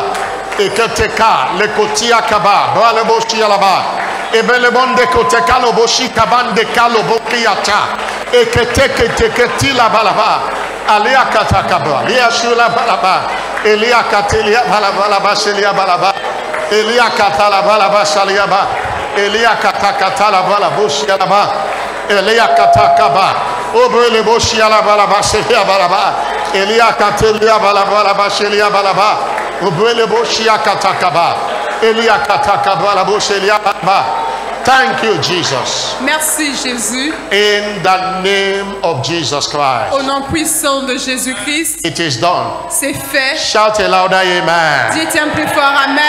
Eketeka lekotia kaba baleboshi alaba. Ebelebonde koteka loboshi kabande kalobokiata. Eketeke teketi la balaba. Alia katakaba. Lia shula balaba. Elia katelia balaba shelia balaba. Elia katala balaba shaliaba. Elia katakatala balaboshi alaba. Elia katakaba. Obrele boshi alaba shelia balaba. Elia katelia balaba shelia balaba. Obrele boshi katakaba. Elia katakaba la shelia balaba. Thank you, Jesus. Merci, Jésus. In the name of Jesus Au Christ. nom puissant de Jésus-Christ, It is done. c'est fait. Shout a louder amen. Dis un plus fort Amen.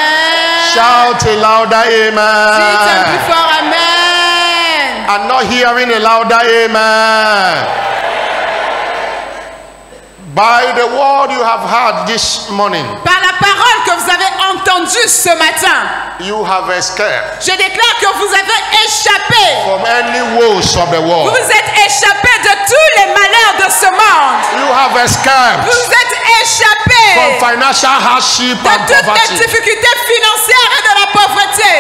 Shout a louder Dis un plus amen. fort Amen. I'm not hearing a louder amen. By the word you have heard this morning, Par la parole que vous avez entendue ce matin, you have escaped je déclare que vous avez échappé. from any woes of the Vous world. vous êtes échappé de tous les malheurs de ce monde. You have Vous escaped vous êtes from échappé financial hardship de and toutes les poverty. difficultés financières et de la pauvreté.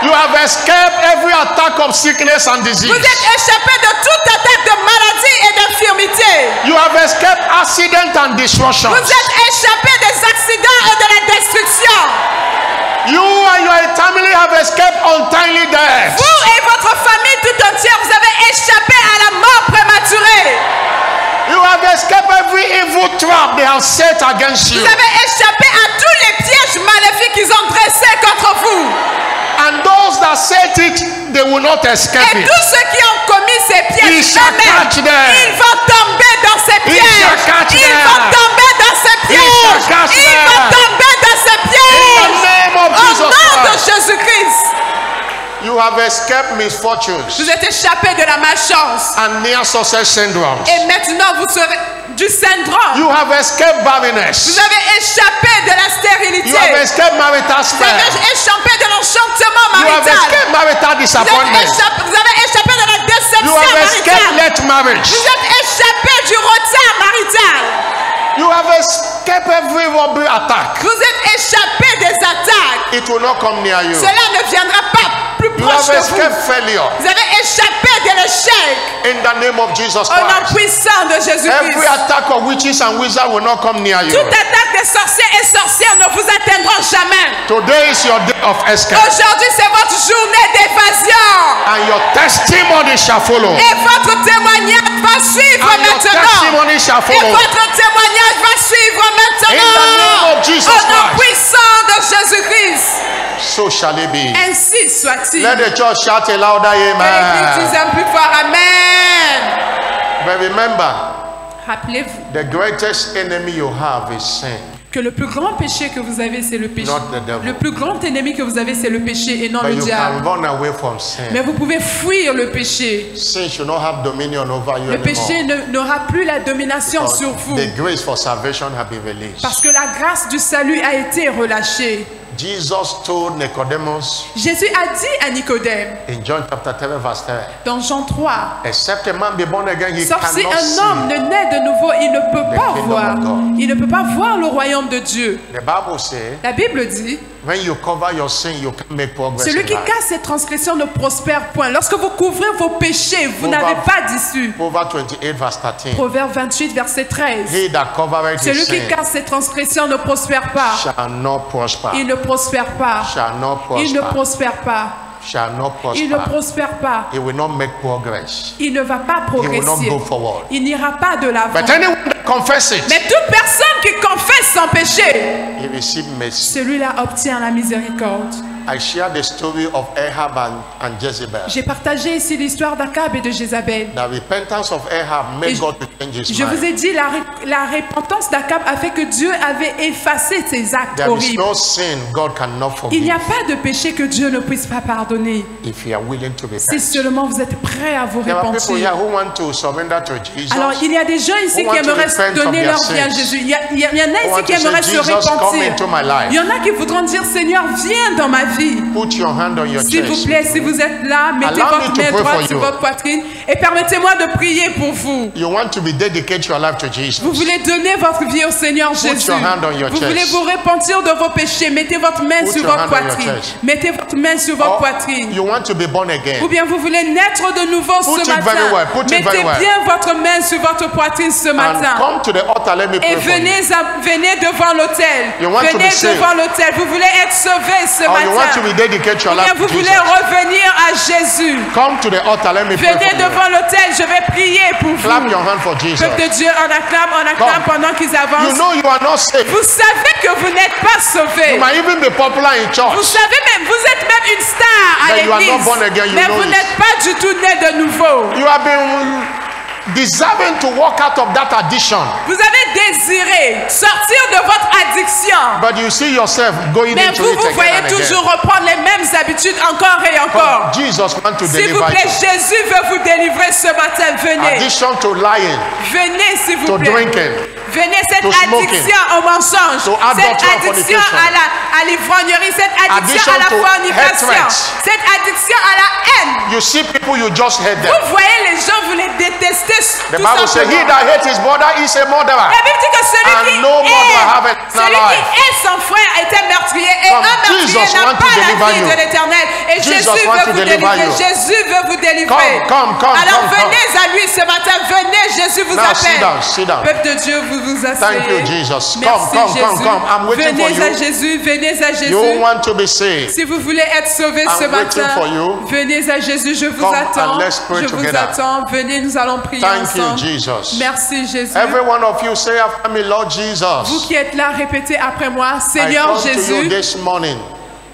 You have escaped every attack of sickness and disease. Vous êtes échappé de toute attaque de maladie et d'infirmité. You have escaped accident and destruction. Vous êtes échappé des accidents et de la destruction. You and your family have escaped untimely death. Vous et votre famille tout entière, vous avez échappé à la mort prématurée. You have escaped every evil trap they have set against you. Vous avez échappé à tous les pièges maléfiques qu'ils ont dressés contre vous. And those that set it, they will not escape Et it. tous ceux qui ont commis ces He pièges, shall eux-mêmes, catch them. ils vont tomber dans ces He pièges. shall catch Ils them. vont tomber dans ces He pièges. shall catch Ils them. vont tomber dans ces In pièges. the name of Au Jesus nom de Christ. Jésus-Christ. You have escaped misfortunes Vous êtes échappé de la malchance. and near success syndrome. Et maintenant, vous serez du syndrome. You have escaped barrenness. Vous avez échappé de la stérilité. You have escaped marital Vous spell. avez échappé de l'enchantement You have marital. escaped marital disappointment. Vous avez échappé de la You déception have escaped maritale. late marriage. Vous êtes échappé du retard marital. You have escaped every robbery attack. Vous êtes échappé des attaques. It will not come near you. Cela ne viendra pas plus You proche have de vous. escaped failure Vous avez échappé de l'échec. in the name of Jesus Au nom Christ. puissant de Every Jésus-Christ. attack of witches and wizards will not come near you. Toute attaque des sorciers et sorcières ne vous atteindront jamais. Today is your day of escape, Aujourd'hui, c'est votre journée d'évasion. and your testimony shall follow. Et votre témoignage va suivre And your maintenant. testimony shall Et follow. votre témoignage va suivre maintenant. In the name of Jesus Au nom Christ. puissant de Jésus-Christ. So shall it be. Ainsi soit-il. Let the church shout a louder Que l'Église dise amen. un plus fort Amen. But remember, Rappelez-vous the greatest enemy you have is sin. que le plus grand péché que vous avez, c'est le péché. Not the devil. Le plus grand ennemi que vous avez, c'est le péché et non But le you diable. can run away from Mais sin. vous pouvez fuir le péché. Sin should not have dominion over you Le péché anymore. n'aura plus la domination Because sur vous. the grace for salvation has been released. Parce que la grâce du salut a été relâchée. Jesus told Nicodemus Jésus a dit à Nicodème, in John chapter 3 verse 3, dans Jean 3, except a man be born again, he sauf si cannot un homme see. ne naît de nouveau, il ne peut pas kingdom voir. of God. Il ne peut pas voir le royaume de Dieu. The Bible says, La Bible dit, when you cover your sin, you can make progress celui in qui life. casse ses transgressions ne prospère point. Lorsque vous couvrez vos péchés, vous n'avez pas d'issue. Proverbs 28 verse 13. Proverbe 28, verset 13. He that covereth his Celui qui sin casse ses transgressions ne prospère pas. shall not prosper. Il ne prospère pas. Shall not Il ne prosper. prospère pas. Shall not Il ne prosper. prospère pas. He will not make progress. Il ne va pas He will not progresser. go forward. Il n'ira pas de l'avant. But anyone that confess it, Mais toute personne qui confesse son péché, he receive mercy. celui-là obtient la miséricorde. I share the story of Ahab and Jezebel. J'ai partagé ici l'histoire d'Akab et de Jézabel. The repentance of Ahab made Et God to change his Je vous mind. ai dit, la repentance d'Akab a fait que Dieu avait effacé ses actes There is horribles. no sin God cannot Il n'y forgive a pas de péché que Dieu ne puisse pas pardonner. if you are willing to Si repent. seulement vous êtes prêts à vous There are people repentir. here who want to surrender to Jesus. Alors, il y a des gens ici Who qui want to aimeraient repent donner of leur their vie à sins. Jésus. Il y en a Who ici want qui to say, aimeraient se Jesus, come repentir. into my life. Il y en a qui voudront dire, Seigneur, viens dans ma vie. Put your hand on your S'il vous chest. plaît, si vous êtes là, mettez Allow me votre to main pray droite for sur you. votre poitrine et permettez-moi de prier pour vous. You want to be dedicate your life to Jesus. Vous voulez donner votre vie au Seigneur Jésus. your hand on your Vous chest. voulez vous repentir de vos péchés. Mettez votre main Put sur your votre hand on your poitrine. chest. Mettez votre main sur votre Or poitrine. you want to be born again. Ou bien vous voulez naître de nouveau Put ce it very matin. well, put it very Mettez well. bien votre main sur votre poitrine ce And matin. come to the altar, let me Et pray for you. venez devant l'autel. You want to Venez be saved. devant l'autel. Vous voulez être sauvé ce Or you want to matin. be dedicate your Ou bien life vous to voulez Jesus. revenir à Jésus. Come to the altar, let me pray Venez for you. devant l'autel. Je vais prier pour vous. Clap your hand for Jesus. Peuple de Dieu, on acclame pendant qu'ils You avancent. know you are not saved. Vous savez que vous n'êtes pas sauvés. You might even be popular in Vous church. savez même, vous êtes même une star à But you are not l'église. born again, you Mais know vous it. n'êtes pas du tout né de nouveau. You have been deserving to walk out of that addiction. Vous avez désiré sortir de votre addiction. But you see yourself going Mais into vous, it vous again voyez and again. toujours reprendre les mêmes habitudes encore et encore. Jesus wants to S'il vous deliver plaît, you. Jésus veut vous délivrer ce matin. Venez. Addiction to lying, Venez, s'il vous to plaît. drinking, Venez, cette to smoking, addiction au mensonge, to cette adultery and addiction fornication, à l'ivrognerie, cette addiction à la addiction to fornication, hatred. cette addiction à la haine. you see people, you just hate them. Vous voyez les gens, vous les détestez The tout Bible says, he simplement. that hates his brother is a murderer. La Bible dit que And no murderer have eternal celui qui life. est son frère était meurtrier et Come, un meurtrier Jesus n'a want to pas la deliver vie you. de l'éternel. Et Jesus Jésus want veut to vous deliver délivrer. you. Jésus veut vous délivrer. Come, Alors come, venez à lui ce matin. Venez, Jésus vous Now sit appelle. down, sit down. Peuple de Dieu, vous vous asseyez. Thank you, Jesus. Merci, Come, Jésus. come. I'm waiting Venez for à you. Jésus, venez à Jésus. You want to be saved. Si vous voulez être sauvé ce I'm waiting matin, for you. venez à Jésus, je vous Come attends. and let's pray Je vous together. attends. Venez, nous allons prier Thank you, ensemble. Jesus. Merci Jésus. Every one of you say after me, Lord Vous Jesus, qui êtes là, répétez après moi. I Seigneur come to you Jésus, this morning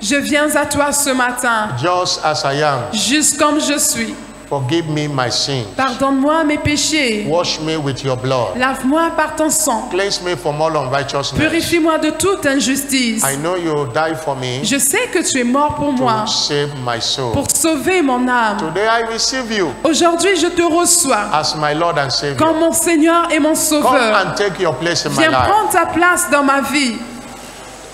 je viens à toi ce matin, just as I am. juste comme je suis. Forgive me my sins. Pardonne-moi mes péchés. Wash me with your blood. Lave-moi par ton sang. Cleanse me from all unrighteousness. Purifie-moi de toute injustice. I know you died for me Je sais que tu es mort pour moi, to save my soul. pour sauver mon âme. Today I receive you Aujourd'hui, je te reçois as my Lord and Savior. comme mon Seigneur et mon Come Sauveur. and take your place in my Viens life. prendre ta place dans ma vie.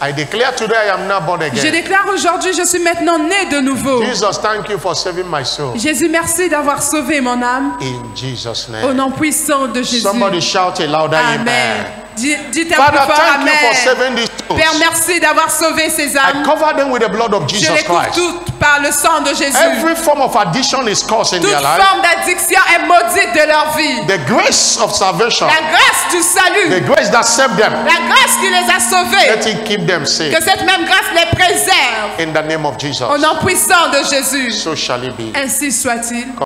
I declare today I am now born Je again. déclare aujourd'hui, je suis maintenant né de nouveau. Jesus, thank you for saving my soul. Jésus, merci d'avoir sauvé mon âme. In Jesus' Au name. nom puissant de Jésus. Somebody shout a louder Amen. amen. Dites un Father, plus fort thank you for Amen. saving these Père, souls. merci d'avoir sauvé ces I âmes. cover them with the blood of Je Jesus les couvre Christ. toutes par le sang de Jésus. Every form of addiction is cursed in Toute their life. forme d'addiction est maudite de leur vie. The grace of salvation, La grâce du salut, the grace that saved them, la grâce qui les a sauvés, let it keep them safe. que cette même grâce les préserve. In the name of Jesus. Au nom puissant de Jésus. So shall it be. Ainsi soit-il.